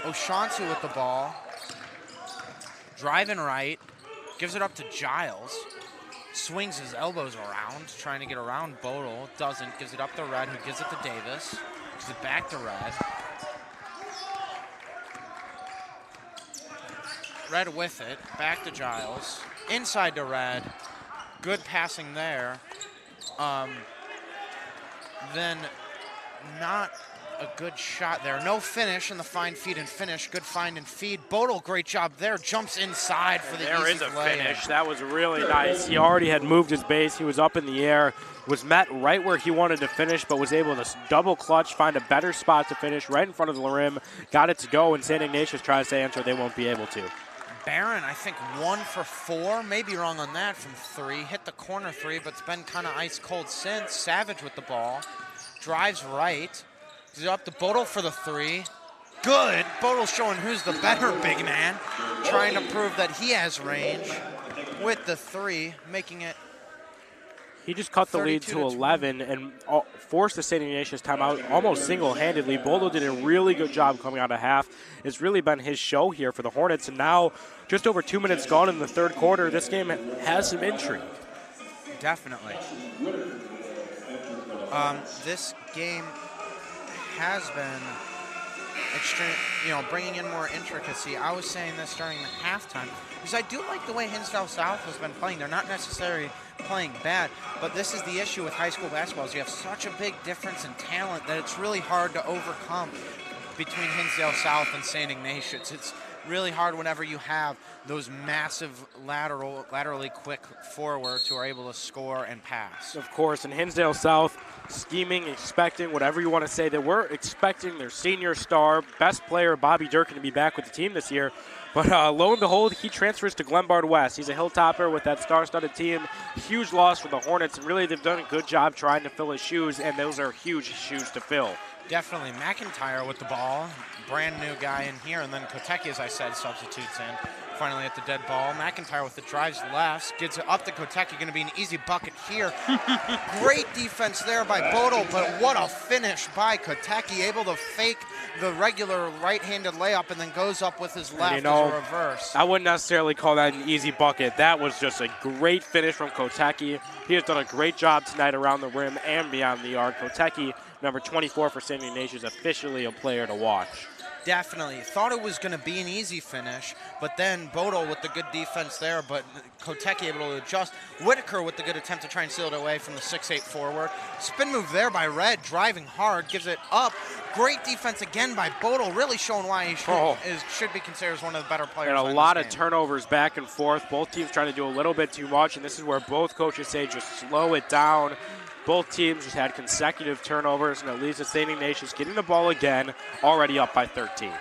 O'Shaughnessy with the ball. Driving right. Gives it up to Giles. Swings his elbows around, trying to get around Bodel. Doesn't. Gives it up to Red, who gives it to Davis. Gives it back to Red. Red with it. Back to Giles. Inside to Red. Good passing there. Then not a good shot there. No finish in the find, feed, and finish. Good find and feed. Bodel, great job there. Jumps inside for the easy play. There is a finish. That was really nice. He already had moved his base. He was up in the air. Was met right where he wanted to finish, but was able to double clutch, find a better spot to finish right in front of the rim. Got it to go, and St. Ignatius tries to answer. They won't be able to. Barron, I think 1 for 4. Maybe wrong on that from 3. Hit the corner 3, but it's been kind of ice cold since. Savage with the ball. Drives right. He's up to Bodel for the 3. Good. Bodel showing who's the better big man. Trying to prove that he has range with the 3, making it. He just cut the lead to 11 and forced the St. Ignatius timeout almost single-handedly. Bodel did a really good job coming out of half. It's really been his show here for the Hornets. And now, just over 2 minutes gone in the third quarter, this game has some intrigue. Definitely. This game has been extreme, bringing in more intricacy. I was saying this during the halftime because I do like the way Hinsdale South has been playing. They're not necessarily playing bad, but this is the issue with high school basketball is you have such a big difference in talent that it's really hard to overcome between Hinsdale South and St. Ignatius. It's really hard whenever you have those massive laterally quick forwards who are able to score and pass. Of course, in Hinsdale South, scheming, expecting, whatever you want to say, that we're expecting their senior star, best player, Bobby Durkin, to be back with the team this year. But lo and behold, he transfers to Glenbard West. He's a Hilltopper with that star-studded team. Huge loss for the Hornets, and really they've done a good job trying to fill his shoes, and those are huge shoes to fill. Definitely. McIntyre with the ball. Brand new guy in here. And then Kotecki, as I said, substitutes in finally at the dead ball. McIntyre with the drives left, gets it up to Kotecki, going to be an easy bucket here. Great defense there by Bodel, but what a finish by Kotecki, able to fake the regular right-handed layup and then goes up with his left as a reverse. I wouldn't necessarily call that an easy bucket. That was just a great finish from Kotecki. He has done a great job tonight around the rim and beyond the arc. Kotecki, number 24 for St. Ignatius, officially a player to watch. Definitely. Thought it was going to be an easy finish, but then Bodel with the good defense there, but Kotecki able to adjust. Whitaker with the good attempt to try and seal it away from the 6'8 forward. Spin move there by Red, driving hard, gives it up. Great defense again by Bodel, really showing why he should be considered as one of the better players. And a lot of turnovers back and forth. Both teams trying to do a little bit too much, and this is where both coaches say just slow it down. Both teams just had consecutive turnovers, and it leads to St. Ignatius getting the ball again, already up by 13.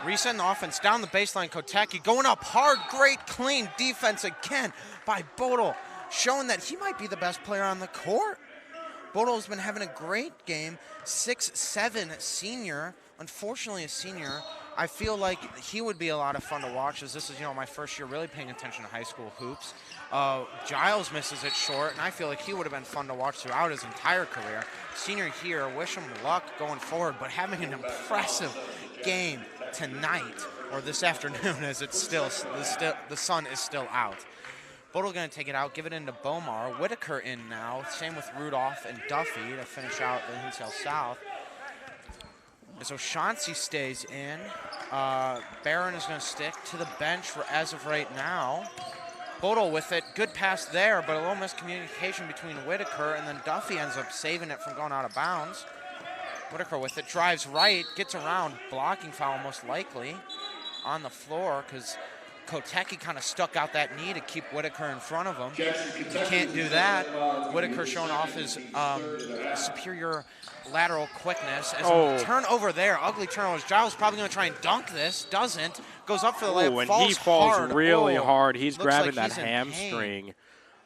Reset the offense down the baseline. Kotecki going up hard, great clean defense again by Bodel, showing that he might be the best player on the court. Bodel has been having a great game. 6'7" senior. Unfortunately, a senior. I feel like he would be a lot of fun to watch, as this is, my first year really paying attention to high school hoops. Giles misses it short, and I feel like he would have been fun to watch throughout his entire career. Senior here, wish him luck going forward, but having an impressive game tonight, or this afternoon, as it's the sun is still out. Bodel going to take it out, give it into Bomar. Whitaker in now. Same with Rudolph and Duffy to finish out the Hinsdale South. As O'Shaughnessy stays in, Barron is going to stick to the bench as of right now. Bodel with it, good pass there, but a little miscommunication between Whitaker, and then Duffy ends up saving it from going out of bounds. Whitaker with it, drives right, gets around, blocking foul most likely on the floor, because Kotecki kind of stuck out that knee to keep Whitaker in front of him. You can't do that. Whitaker showing off his superior lateral quickness. As a turnover there, ugly turnover. Giles probably going to try and dunk this, doesn't. Goes up for the layup, and he falls really hard. He's grabbing like that hamstring.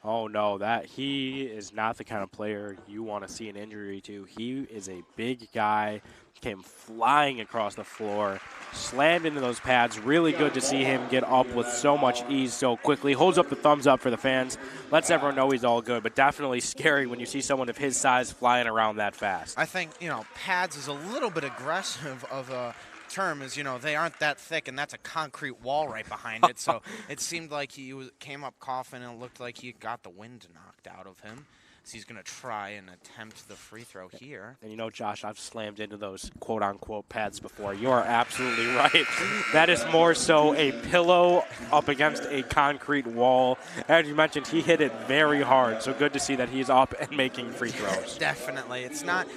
Oh, no, he is not the kind of player you want to see an injury to. He is a big guy, came flying across the floor, slammed into those pads. Really good to see him get up with so much ease so quickly. Holds up the thumbs up for the fans. Lets everyone know he's all good, but definitely scary when you see someone of his size flying around that fast. I think, pads is a little bit aggressive of a term, is they aren't that thick, and that's a concrete wall right behind it. So it seemed like he came up coughing, and it looked like he got the wind knocked out of him. So he's going to try and attempt the free throw here. And Josh, I've slammed into those quote-unquote pads before. You are absolutely right. That is more so a pillow up against a concrete wall. As you mentioned, he hit it very hard. So good to see that he's up and making free throws. Definitely. It's not,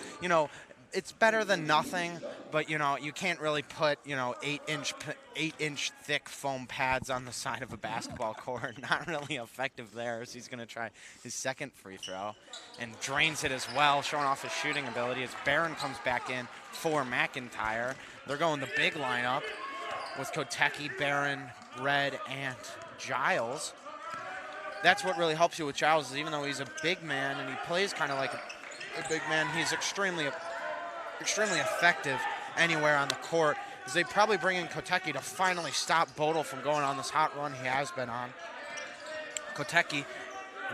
it's better than nothing, but you can't really put 8-inch thick foam pads on the side of a basketball court. Not really effective there, as he's going to try his second free throw and drains it as well, showing off his shooting ability as Barron comes back in for McIntyre. They're going the big lineup with Kotecki, Barron, Red, and Giles. That's what really helps you with Giles, is even though he's a big man and he plays kind of like a big man, he's extremely effective anywhere on the court, as they probably bring in Kotecki to finally stop Bodel from going on this hot run he has been on. Kotecki,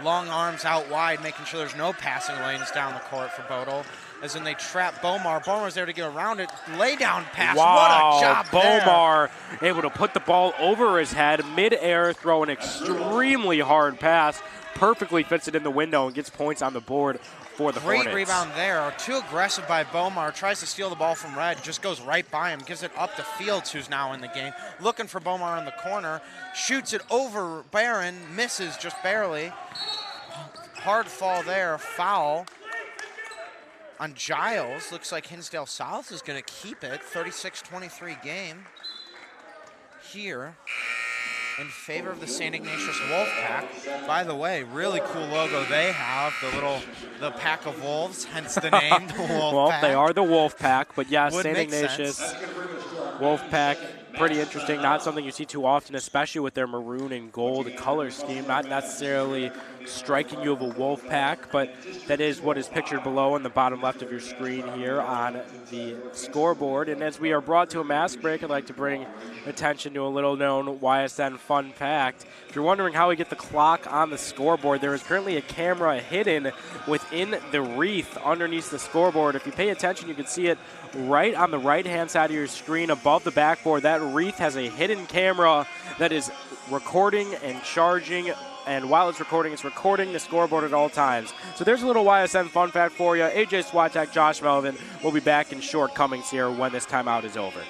long arms out wide, making sure there's no passing lanes down the court for Bodel, as then they trap Bomar. Bomar's there to get around it. Lay down pass. Wow, what a job Bomar there. Able to put the ball over his head, mid-air, throw an extremely hard pass. Perfectly fits it in the window and gets points on the board for the Hornets. Great rebound there. Too aggressive by Bomar. Tries to steal the ball from Red. Just goes right by him. Gives it up to Fields, who's now in the game. Looking for Bomar in the corner. Shoots it over Barron. Misses just barely. Hard fall there. Foul on Giles. Looks like Hinsdale South is going to keep it. 36-23 game here in favor of the St. Ignatius Wolfpack. By the way, really cool logo they have, the pack of wolves, hence the name, the Wolfpack. Well, they are the Wolfpack, but yeah, St. Ignatius Wolfpack, pretty interesting. Not something you see too often, especially with their maroon and gold color scheme. Not necessarily striking you of a wolf pack, but that is what is pictured below in the bottom left of your screen here on the scoreboard. And as we are brought to a mask break, I'd like to bring attention to a little-known YSN fun fact. If you're wondering how we get the clock on the scoreboard, there is currently a camera hidden within the wreath underneath the scoreboard. If you pay attention, you can see it right on the right-hand side of your screen above the backboard. That wreath has a hidden camera that is recording and charging, and while it's recording the scoreboard at all times. So there's a little YSN fun fact for you. AJ Swatek, Josh Melvin will be back in shortcomings here when this timeout is over.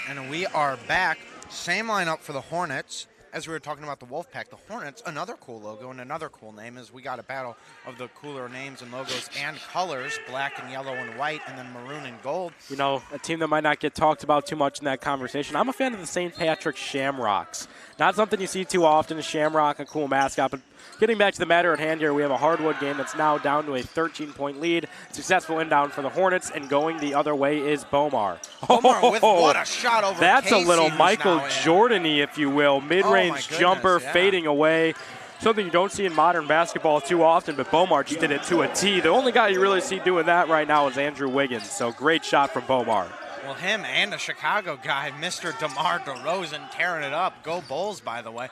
And we are back. Same lineup for the Hornets. As we were talking about the Wolfpack, the Hornets, another cool logo and another cool name, is we got a battle of the cooler names and logos and colors, black and yellow and white, and then maroon and gold. You know, a team that might not get talked about too much in that conversation. I'm a fan of the St. Patrick Shamrocks. Not something you see too often, a Shamrock, a cool mascot, but getting back to the matter at hand here, we have a hardwood game that's now down to a 13-point lead. Successful inbound for the Hornets, and going the other way is Bomar. Bomar with what a shot over That's Casey, a little Michael who's Jordan-y, if you will. Mid-range jumper yeah. fading away. Something you don't see in modern basketball too often, but Bomar just did it to a T. The only guy you really see doing that right now is Andrew Wiggins, so great shot from Bomar. Well, him and a Chicago guy, Mr. DeMar DeRozan, tearing it up. Go Bulls, by the way.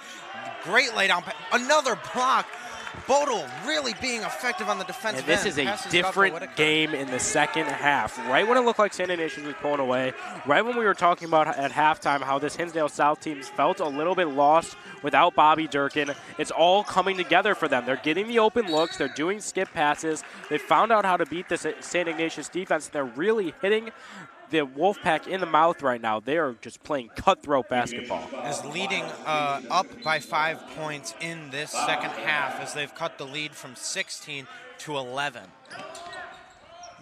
Great laydown. Another block. Bodel really being effective on the defensive end. And this end. is a different game in the second half. Right when it looked like St. Ignatius was pulling away, right when we were talking about at halftime how this Hinsdale South team felt a little bit lost without Bobby Durkin, it's all coming together for them. They're getting the open looks. They're doing skip passes. They found out how to beat this St. Ignatius defense. They're really hitting the Wolfpack in the mouth right now. They are just playing cutthroat basketball. Is leading up by 5 points in this second half as they've cut the lead from 16 to 11.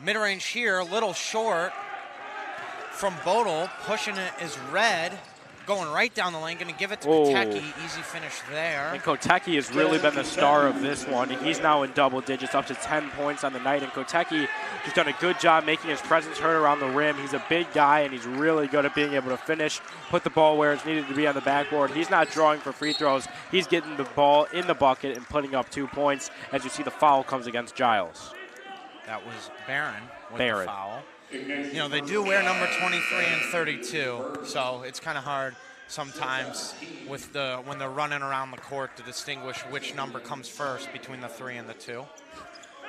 Mid-range here, a little short from Bodel. Pushing it is Red. Going right down the lane, going to give it to Kotecki. Easy finish there. And Kotecki has really been the star of this one. He's now in double digits, up to 10 points on the night. And Kotecki has done a good job making his presence heard around the rim. He's a big guy, and he's really good at being able to finish, put the ball where it's needed to be on the backboard. He's not drawing for free throws. He's getting the ball in the bucket and putting up 2 points. As you see, the foul comes against Giles. That was Barron with the foul. You know, they do wear number 23 and 32, so it's kind of hard sometimes with when they're running around the court to distinguish which number comes first between the 3 and the 2.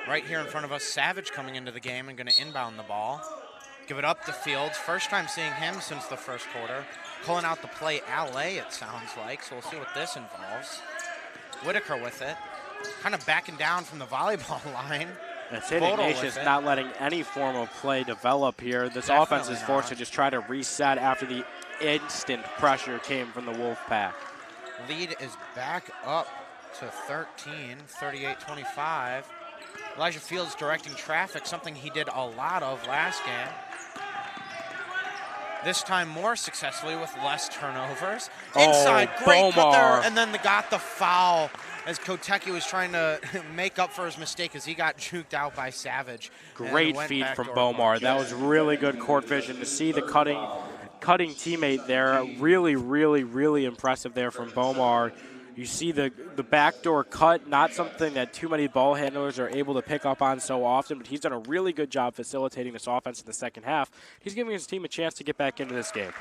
Right here in front of us, Savage coming into the game and going to inbound the ball. Give it up to Fields. First time seeing him since the first quarter. Pulling out the play LA, it sounds like, so we'll see what this involves. Whitaker with it. Kind of backing down from the volleyball line. And St. Ignatius not letting any form of play develop here. This offense is forced to just try to reset after the instant pressure came from the Wolfpack. Lead is back up to 13, 38-25. Elijah Fields directing traffic, something he did a lot of last game. This time more successfully with less turnovers. Inside, great cut there, and then got the foul as Kotecki was trying to make up for his mistake as he got juked out by Savage. Great feed from Bomar. That was really good court vision to see the cutting teammate there. Really, really, really impressive there from Bomar. You see the backdoor cut, not something that too many ball handlers are able to pick up on so often, but he's done a really good job facilitating this offense in the second half. He's giving his team a chance to get back into this game.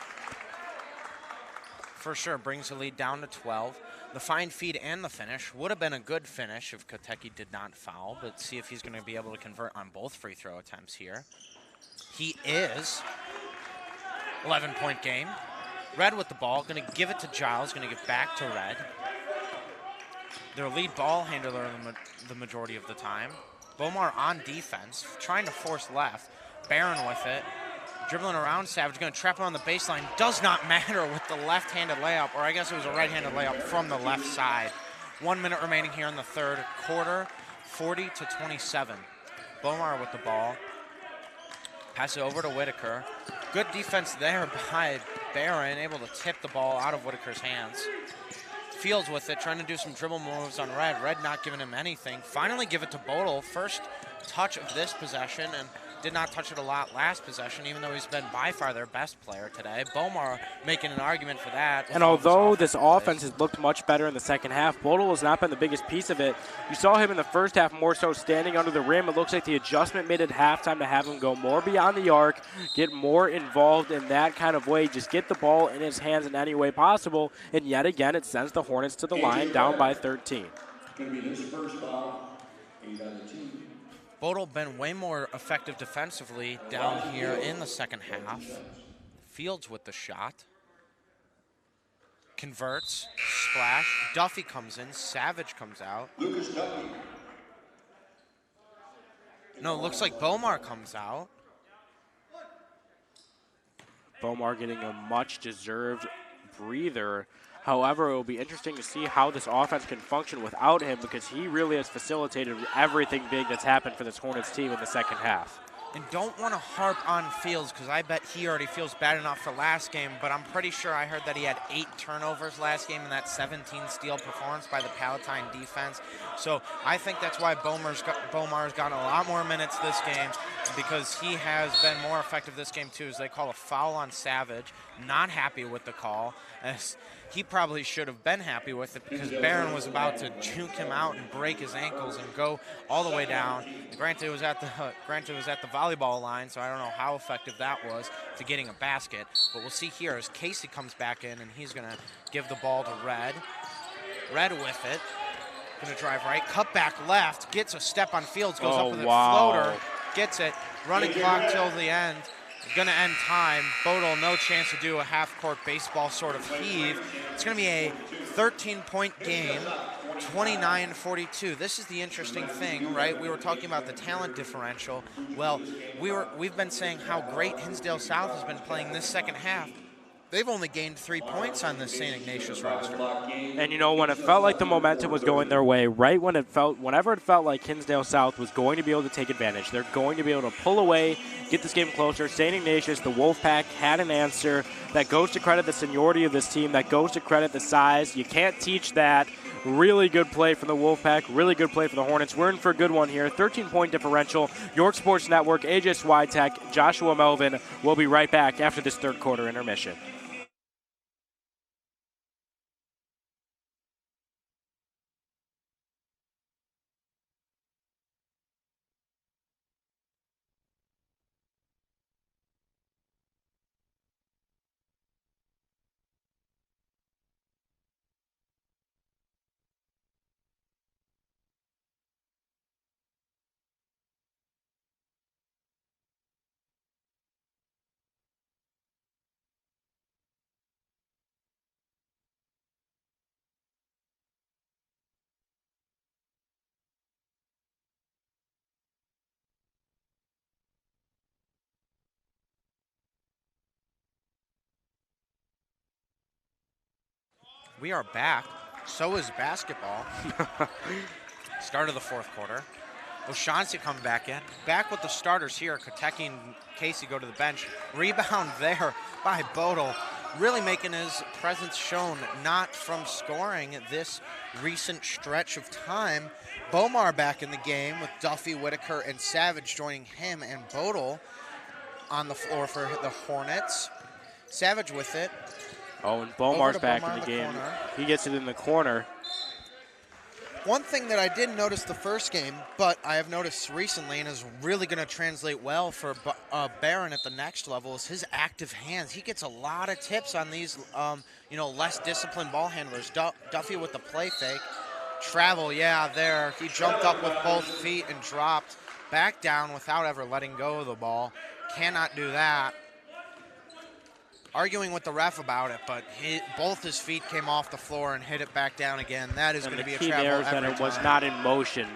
For sure, brings the lead down to 12. The fine feed and the finish would have been a good finish if Kotecki did not foul, but see if he's going to be able to convert on both free throw attempts here. He is. 11-point game. Red with the ball, going to give it to Giles, going to give back to Red. Their lead ball handler the majority of the time. Bomar on defense, trying to force left. Barron with it. Dribbling around, Savage going to trap him on the baseline. Does not matter with the left-handed layup, or I guess it was a right-handed layup from the left side. 1 minute remaining here in the third quarter, 40-27. Bomar with the ball. Pass it over to Whitaker. Good defense there by Barron, able to tip the ball out of Whitaker's hands. Fields with it, trying to do some dribble moves on Red. Red not giving him anything. Finally give it to Bodel. First touch of this possession, and did not touch it a lot last possession, even though he's been by far their best player today. Bomar making an argument for that. And although this offense has looked much better in the second half, Bodel has not been the biggest piece of it. You saw him in the first half more so standing under the rim. It looks like the adjustment made at halftime to have him go more beyond the arc, get more involved in that kind of way, just get the ball in his hands in any way possible. And yet again, it sends the Hornets to the line down by 13. Going to be his first foul, 8 on the team. Bodel been way more effective defensively down here in the second half. Fields with the shot. Converts, splash. Duffy comes in, Savage comes out. Lucas Duffy. No, looks like Bomar comes out. Bomar getting a much-deserved breather. However, it will be interesting to see how this offense can function without him, because he really has facilitated everything big that's happened for this Hornets team in the second half. And don't want to harp on Fields, because I bet he already feels bad enough for last game, but I'm pretty sure I heard that he had 8 turnovers last game in that 17-steal performance by the Palatine defense. So I think that's why Bomar's gotten a lot more minutes this game, because he has been more effective this game too, as they call a foul on Savage. Not happy with the call, as he probably should have been happy with it, because Barron was about to juke him out and break his ankles and go all the way down. Granted, it was at the volleyball line, so I don't know how effective that was to getting a basket. But we'll see here as Casey comes back in, and he's going to give the ball to Red. Red with it. Going to drive right. Cut back left. Gets a step on Fields. Goes up with a floater. Gets it. Running clock till the end. Going to end time. Bodel, no chance to do a half-court baseball sort of heave. It's going to be a 13-point game, 29-42. This is the interesting thing, right? We were talking about the talent differential. Well, we've been saying how great Hinsdale South has been playing this second half. They've only gained 3 points on this St. Ignatius roster. And you know, when it felt like the momentum was going their way, right whenever it felt like Hinsdale South was going to be able to take advantage, they're going to be able to pull away, get this game closer. St. Ignatius, the Wolfpack, had an answer. That goes to credit the seniority of this team. That goes to credit the size. You can't teach that. Really good play for the Wolfpack. Really good play for the Hornets. We're in for a good one here. 13-point differential. York Sports Network, AJ Switek, Joshua Melvin. We'll be right back after this third quarter intermission. We are back. So is basketball. Start of the fourth quarter. O'Shaughnessy come back in. Back with the starters here. Kateki and Casey go to the bench. Rebound there by Bodel. Really making his presence shown, not from scoring this recent stretch of time. Bomar back in the game with Duffy, Whitaker, and Savage joining him, and Bodel on the floor for the Hornets. Savage with it. Oh, and Bomar's back in the game. He gets it in the corner. One thing that I didn't notice the first game, but I have noticed recently and is really going to translate well for Barron at the next level, is his active hands. He gets a lot of tips on these, less disciplined ball handlers. Duffy with the play fake. Travel, yeah, there. He jumped up with both feet and dropped back down without ever letting go of the ball. Cannot do that. Arguing with the ref about it, but both his feet came off the floor and hit it back down again. That is going to be a travel every time. And the key there is that it was not in motion.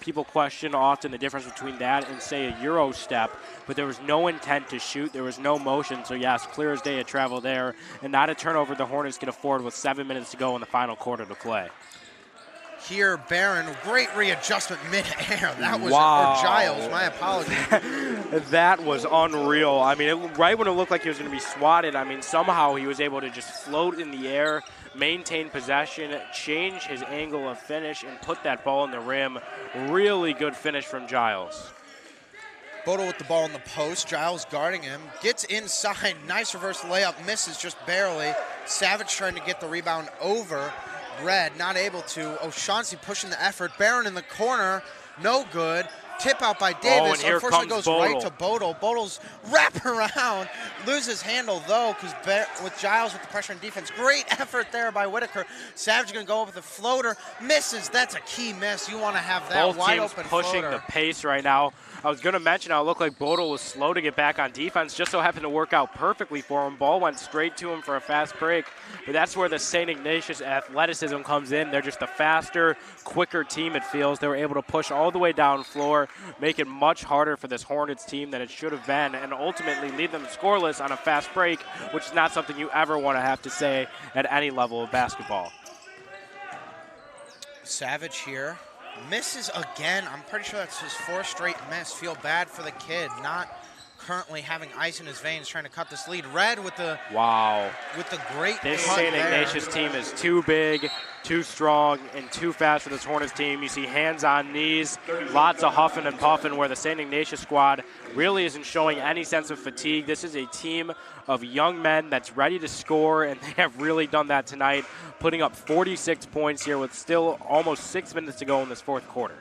people question often the difference between that and, say, a Euro step, but there was no intent to shoot. There was no motion. So, yes, clear as day of travel there, and not a turnover the Hornets can afford with 7 minutes to go in the final quarter to play. Here, Barron, great readjustment mid-air. That was, wow. Or Giles, my apologies. That was unreal. I mean, right when it looked like he was going to be swatted, I mean, somehow he was able to just float in the air, maintain possession, change his angle of finish, and put that ball in the rim. Really good finish from Giles. Bodel with the ball in the post. Giles guarding him. Gets inside. Nice reverse layup. Misses just barely. Savage trying to get the rebound over. Red not able to. O'Shaughnessy pushing the effort. Barron in the corner. No good. Tip out by Davis. And here Unfortunately comes goes Bodel. right to Bodel. Bodel's wrap around. Loses handle though because with Giles with the pressure and defense. Great effort there by Whitaker. Savage going to go up with the floater. Misses. That's a key miss. You want to have that Both wide teams open pushing floater. the pace right now. I was going to mention how it looked like Bodel was slow to get back on defense. Just so happened to work out perfectly for him. Ball went straight to him for a fast break. But that's where the St. Ignatius athleticism comes in. They're just a faster, quicker team, it feels. They were able to push all the way down floor, make it much harder for this Hornets team than it should have been, and ultimately leave them scoreless on a fast break, which is not something you ever want to have to say at any level of basketball. Savage here. Misses again. I'm pretty sure that's his 4th straight miss. Feel bad for the kid. Not currently having ice in his veins, trying to cut this lead. Red with the great This cut St. there. Ignatius team is too big, too strong, and too fast for this Hornets team. You see hands on knees, lots of huffing and puffing, where the St. Ignatius squad really isn't showing any sense of fatigue. This is a team of young men that's ready to score, and they have really done that tonight, putting up 46 points here with still almost 6 minutes to go in this 4th quarter.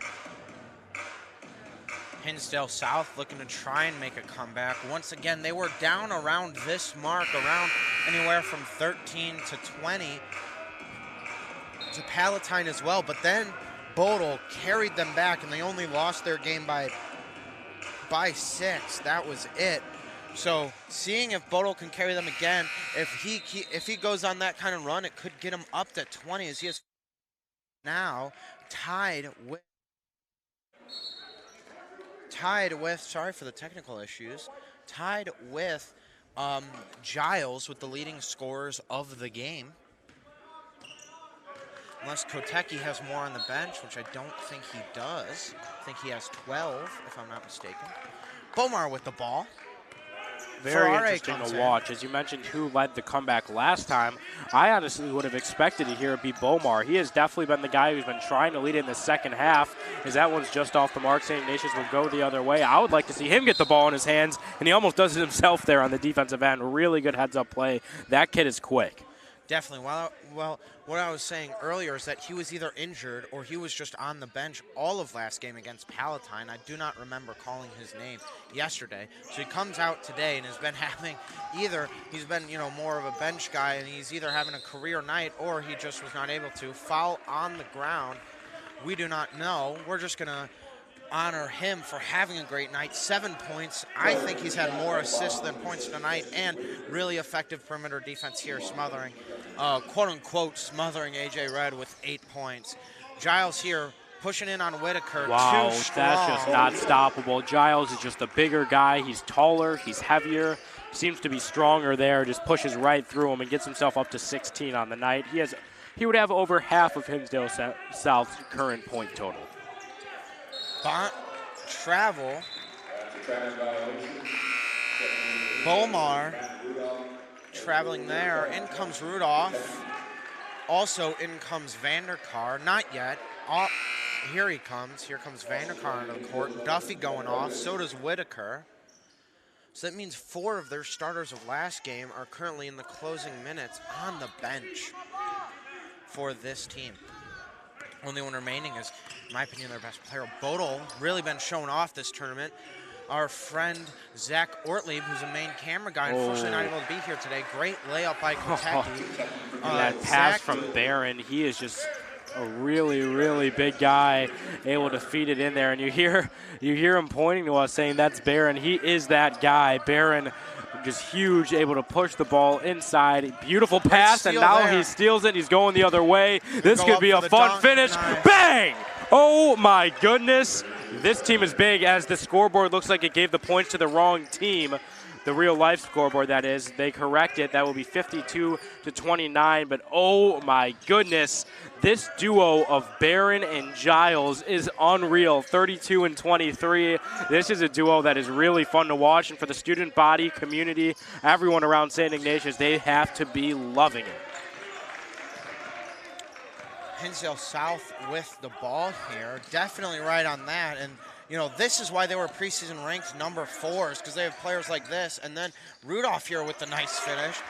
Hinsdale South looking to try and make a comeback. Once again, they were down around this mark, around anywhere from 13 to 20 to Palatine as well. But then Bodel carried them back, and they only lost their game by 6. That was it. So seeing if Bodel can carry them again, if he goes on that kind of run, it could get him up to 20, as he is now tied with, sorry for the technical issues, tied with Giles with the leading scorers of the game. Unless Kotecki has more on the bench, which I don't think he does. I think he has 12, if I'm not mistaken. Bomar with the ball. Very Ferrari interesting to watch. As you mentioned, who led the comeback last time, I honestly would have expected to hear it be Bomar. He has definitely been the guy who's been trying to lead in the second half, as that one's just off the mark. St. Ignatius will go the other way. I would like to see him get the ball in his hands, and he almost does it himself there on the defensive end. Really good heads-up play. That kid is quick. Definitely. Well, what I was saying earlier is that he was either injured or he was just on the bench all of last game against Palatine. I do not remember calling his name yesterday. So he comes out today and has been having he's been, more of a bench guy, and he's either having a career night or he just was not able to. Foul on the ground. We do not know. We're just going to honor him for having a great night. 7 points. I think he's had more assists than points tonight, and really effective perimeter defense here, smothering, quote-unquote, smothering A.J. Red with 8 points. Giles here pushing in on Whitaker. Wow, Too strong. that's just not stoppable. Giles is just a bigger guy. He's taller. He's heavier. Seems to be stronger there. Just pushes right through him and gets himself up to 16 on the night. He would have over half of Hinsdale South's current point total. Travel. Bomar traveling there. In comes Rudolph. Also in comes Vanderkar. Not yet. Here he comes. Here comes Vanderkar onto the court. Duffy going off. So does Whitaker. So that means 4 of their starters of last game are currently in the closing minutes on the bench for this team. Only one remaining is, in my opinion, their best player. Bodel really been showing off this tournament. Our friend Zach Ortlieb, who's a main camera guy, unfortunately not able to be here today. Great layup by Kentucky. That pass from Barron, he is just a really, really big guy, able to feed it in there. And you hear him pointing to us saying that's Barron. He is that guy. Barron, just huge, able to push the ball inside. Beautiful pass, and now he steals it. He's going the other way. This could be a fun finish. Bang! Oh my goodness. This team is big as the scoreboard looks like it gave the points to the wrong team. The real life scoreboard, that is. They correct it. That will be 52-29. But oh my goodness, this duo of Barron and Giles is unreal. 32 and 23. This is a duo that is really fun to watch. And for the student body, community, everyone around St. Ignatius, they have to be loving it. Hinsdale South with the ball here. Definitely right on that. And you know, this is why they were preseason ranked number 4s, because they have players like this. And then Rudolph here with the nice finish.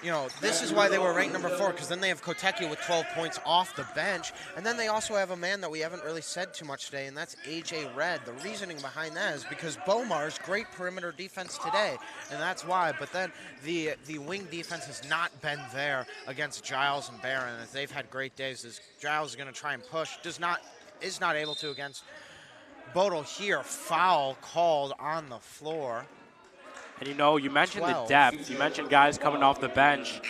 You know, this is why they were ranked number 4, because then they have Kotecki with 12 points off the bench. And then they also have a man that we haven't really said too much today, and that's A.J. Red. The reasoning behind that is because Bomar's great perimeter defense today, and that's why. But then the wing defense has not been there against Giles and Barron, as they've had great days. As Giles is going to try and push, is not able to against Bodel here. Foul called on the floor. And you know, you mentioned the depth. You mentioned guys coming off the bench.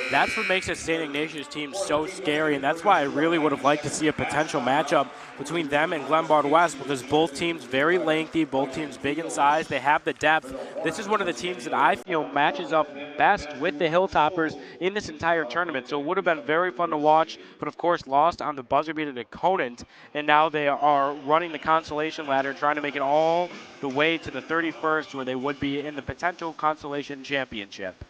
That's what makes this St. Ignatius team so scary, and that's why I really would have liked to see a potential matchup between them and Glenbard West, because both teams very lengthy, both teams big in size. They have the depth. This is one of the teams that I feel matches up best with the Hilltoppers in this entire tournament. So it would have been very fun to watch, but of course lost on the buzzer beater to Conant, and now they are running the consolation ladder, trying to make it all the way to the 31st, where they would be in the potential consolation championship.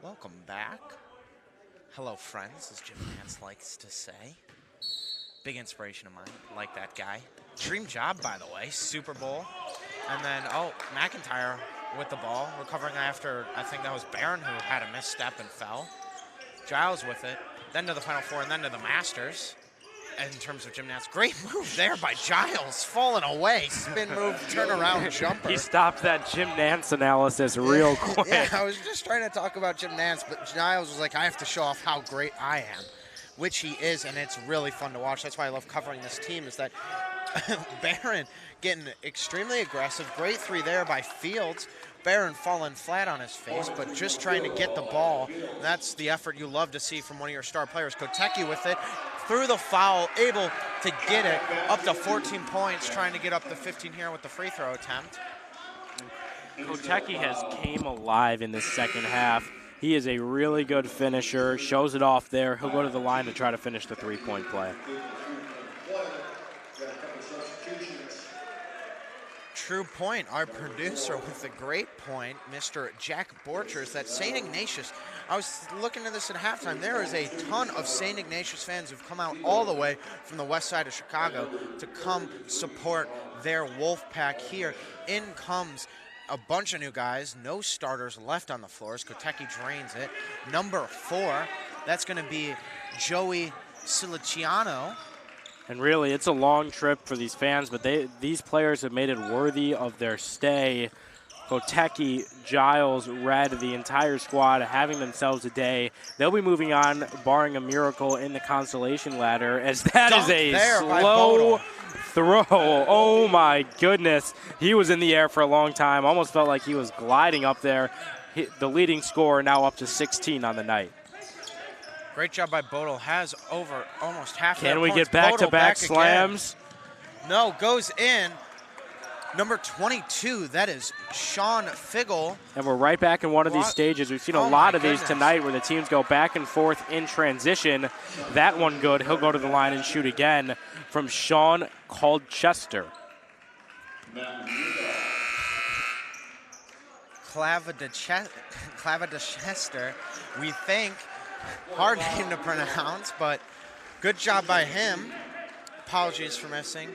Welcome back. Hello, friends, as Jim Nance likes to say. Big inspiration of mine. Like that guy. Dream job, by the way. Super Bowl. And then, McIntyre with the ball, recovering after, I think that was Barron who had a misstep and fell. Giles with it. Then to the Final Four, and then to the Masters. In terms of gymnastics, great move there by Giles, falling away, spin move, turnaround jumper. He stopped that Jim Nance analysis real quick. Yeah, I was just trying to talk about Jim Nance, but Giles was like, I have to show off how great I am, which he is, and it's really fun to watch. That's why I love covering this team, is that Barron getting extremely aggressive. Great 3 there by Fields. Barron falling flat on his face, but just trying to get the ball. That's the effort you love to see from one of your star players. Kotecki with it, through the foul, able to get it up to 14 points, trying to get up to 15 here with the free throw attempt. Kotecki has came alive in this second half. He is a really good finisher, shows it off there. He'll go to the line to try to finish the 3-point play. True point, our producer with a great point, Mr. Jack Borchers, that St. Ignatius, I was looking at this at halftime, there is a ton of St. Ignatius fans who've come out all the way from the west side of Chicago to come support their Wolfpack here. In comes a bunch of new guys, no starters left on the floors. Kotecki drains it. Number 4, that's going to be Joey Siliciano. And really, it's a long trip for these fans, but these players have made it worthy of their stay. Kotecki, Giles, Red, the entire squad having themselves a day. They'll be moving on, barring a miracle in the consolation ladder, as that is a slow throw. Oh, my goodness. He was in the air for a long time. Almost felt like he was gliding up there. The leading scorer now up to 16 on the night. Great job by Bodel. Has over almost half. Can we get back-to-back slams? No, goes in. Number 22, that is Sean Figgle. And we're right back in one of these stages. We've seen a lot of these tonight where the teams go back and forth in transition. That one good. He'll go to the line and shoot again from Sean Colchester. Clavadechester, we think. Hard name to pronounce, but good job by him. Apologies for missing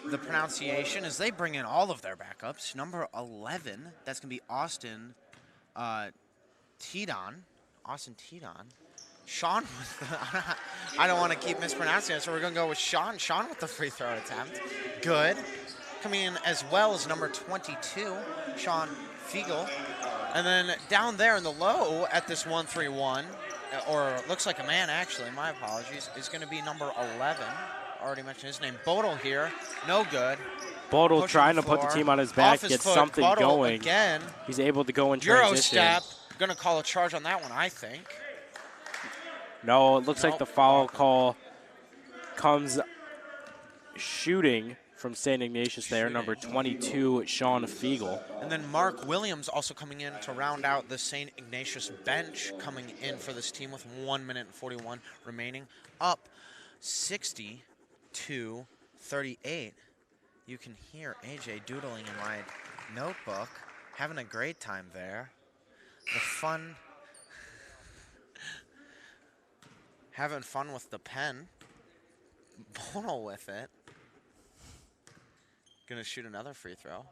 the pronunciation as they bring in all of their backups. Number 11, that's going to be Austin Tidon. Austin Tidon. Sean with the, I don't want to keep mispronouncing it, so we're going to go with Sean. Sean with the free throw attempt. Good. Coming in as well as number 22, Sean Fiegel. And then down there in the low at this 1-3-1, or looks like a man actually, my apologies, is going to be number 11. Already mentioned his name. Bodle here, no good. Bodle trying to put the team on his back, get something going. Again. He's able to go in transition. Euro step, going to call a charge on that one, I think. No, it looks like the foul call comes shooting from St. Ignatius there, number 22, Sean Fiegel. And then Mark Williams also coming in to round out the St. Ignatius bench, coming in for this team with 1 minute and 41 remaining, up 60-38. You can hear AJ doodling in my notebook, having a great time there. The fun, having fun with the pen. Bono with it. Gonna shoot another free throw.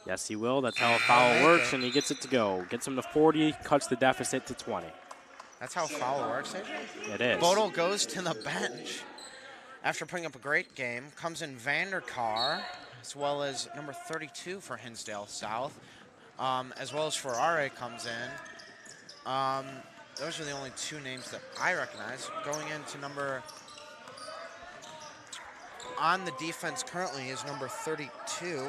Yes, he will. That's how a foul works, and he gets it to go. Gets him to 40, cuts the deficit to 20. That's how foul works, AJ? It is. Bodle goes to the bench after putting up a great game. Comes in Vanderkar, as well as number 32 for Hinsdale South, as well as Ferrari comes in. Those are the only two names that I recognize. Going into number... On the defense currently is number 32.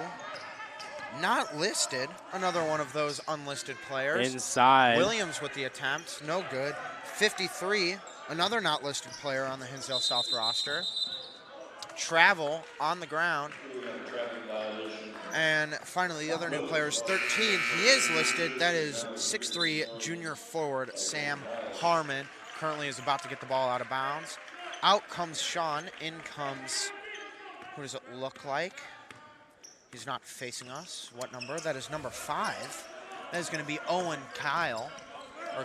Not listed. Another one of those unlisted players. Inside. Williams with the attempt. No good. 53. Another not listed player on the Hinsdale South roster. Travel on the ground. And finally, the other new player is 13. He is listed. That is 6'3" junior forward Sam Harmon. Currently is about to get the ball out of bounds. Out comes Sean. In comes... Who does it look like? He's not facing us. What number? That is number 5. That is going to be Owen Kyle.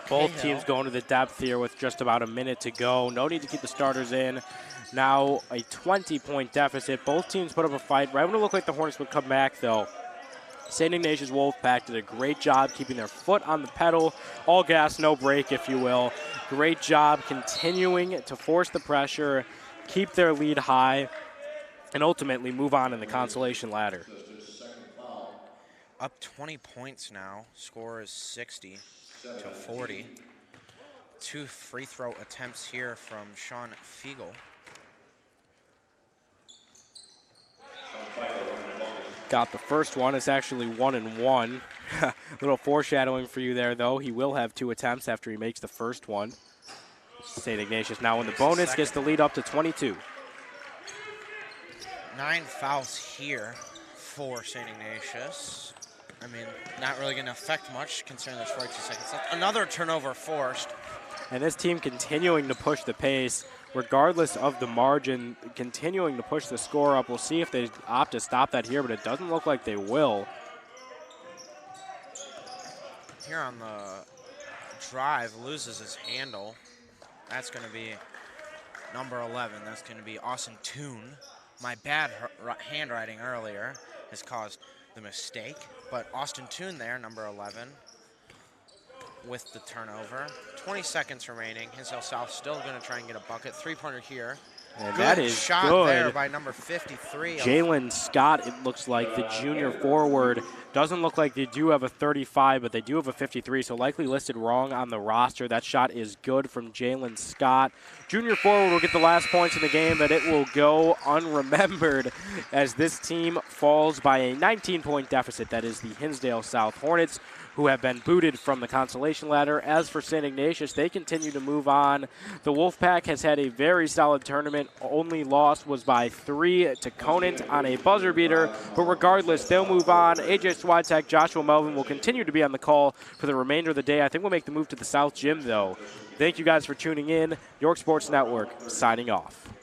Both teams going to the depth here with just about a minute to go. No need to keep the starters in. Now a 20-point deficit. Both teams put up a fight. Right when it looked like the Hornets would come back, though, St. Ignatius Wolfpack did a great job keeping their foot on the pedal. All gas, no brake, if you will. Great job continuing to force the pressure, keep their lead high, and ultimately move on in the consolation ladder. Up 20 points now. Score is 60-40. 2 free throw attempts here from Sean Fiegel. Got the first one. It's actually 1-1. Little foreshadowing for you there, though. He will have 2 attempts after he makes the first one. St. Ignatius now in the bonus, gets the lead up to 22. 9 fouls here for St. Ignatius. I mean, not really going to affect much considering there's 42 seconds left. Another turnover forced. And this team continuing to push the pace, regardless of the margin, continuing to push the score up. We'll see if they opt to stop that here, but it doesn't look like they will. Here on the drive, loses his handle. That's going to be number 11. That's going to be Austin Toon. My bad handwriting earlier has caused the mistake, but Austin Toon there, number 11, with the turnover. 20 seconds remaining. Hinsdale South still going to try and get a bucket. 3-pointer here. And good that is shot good. There by number 53. Jalen Scott, it looks like, the junior forward. Doesn't look like they do have a 35, but they do have a 53, so likely listed wrong on the roster. That shot is good from Jalen Scott. Junior forward will get the last points in the game, but it will go unremembered as this team falls by a 19-point deficit. That is the Hinsdale South Hornets. who have been booted from the consolation ladder. As for St. Ignatius, they continue to move on. The Wolfpack has had a very solid tournament. Only loss was by 3 to Conant on a buzzer beater. But regardless, they'll move on. AJ Switek, Joshua Melvin will continue to be on the call for the remainder of the day. I think we'll make the move to the South Gym, though. Thank you guys for tuning in. York Sports Network signing off.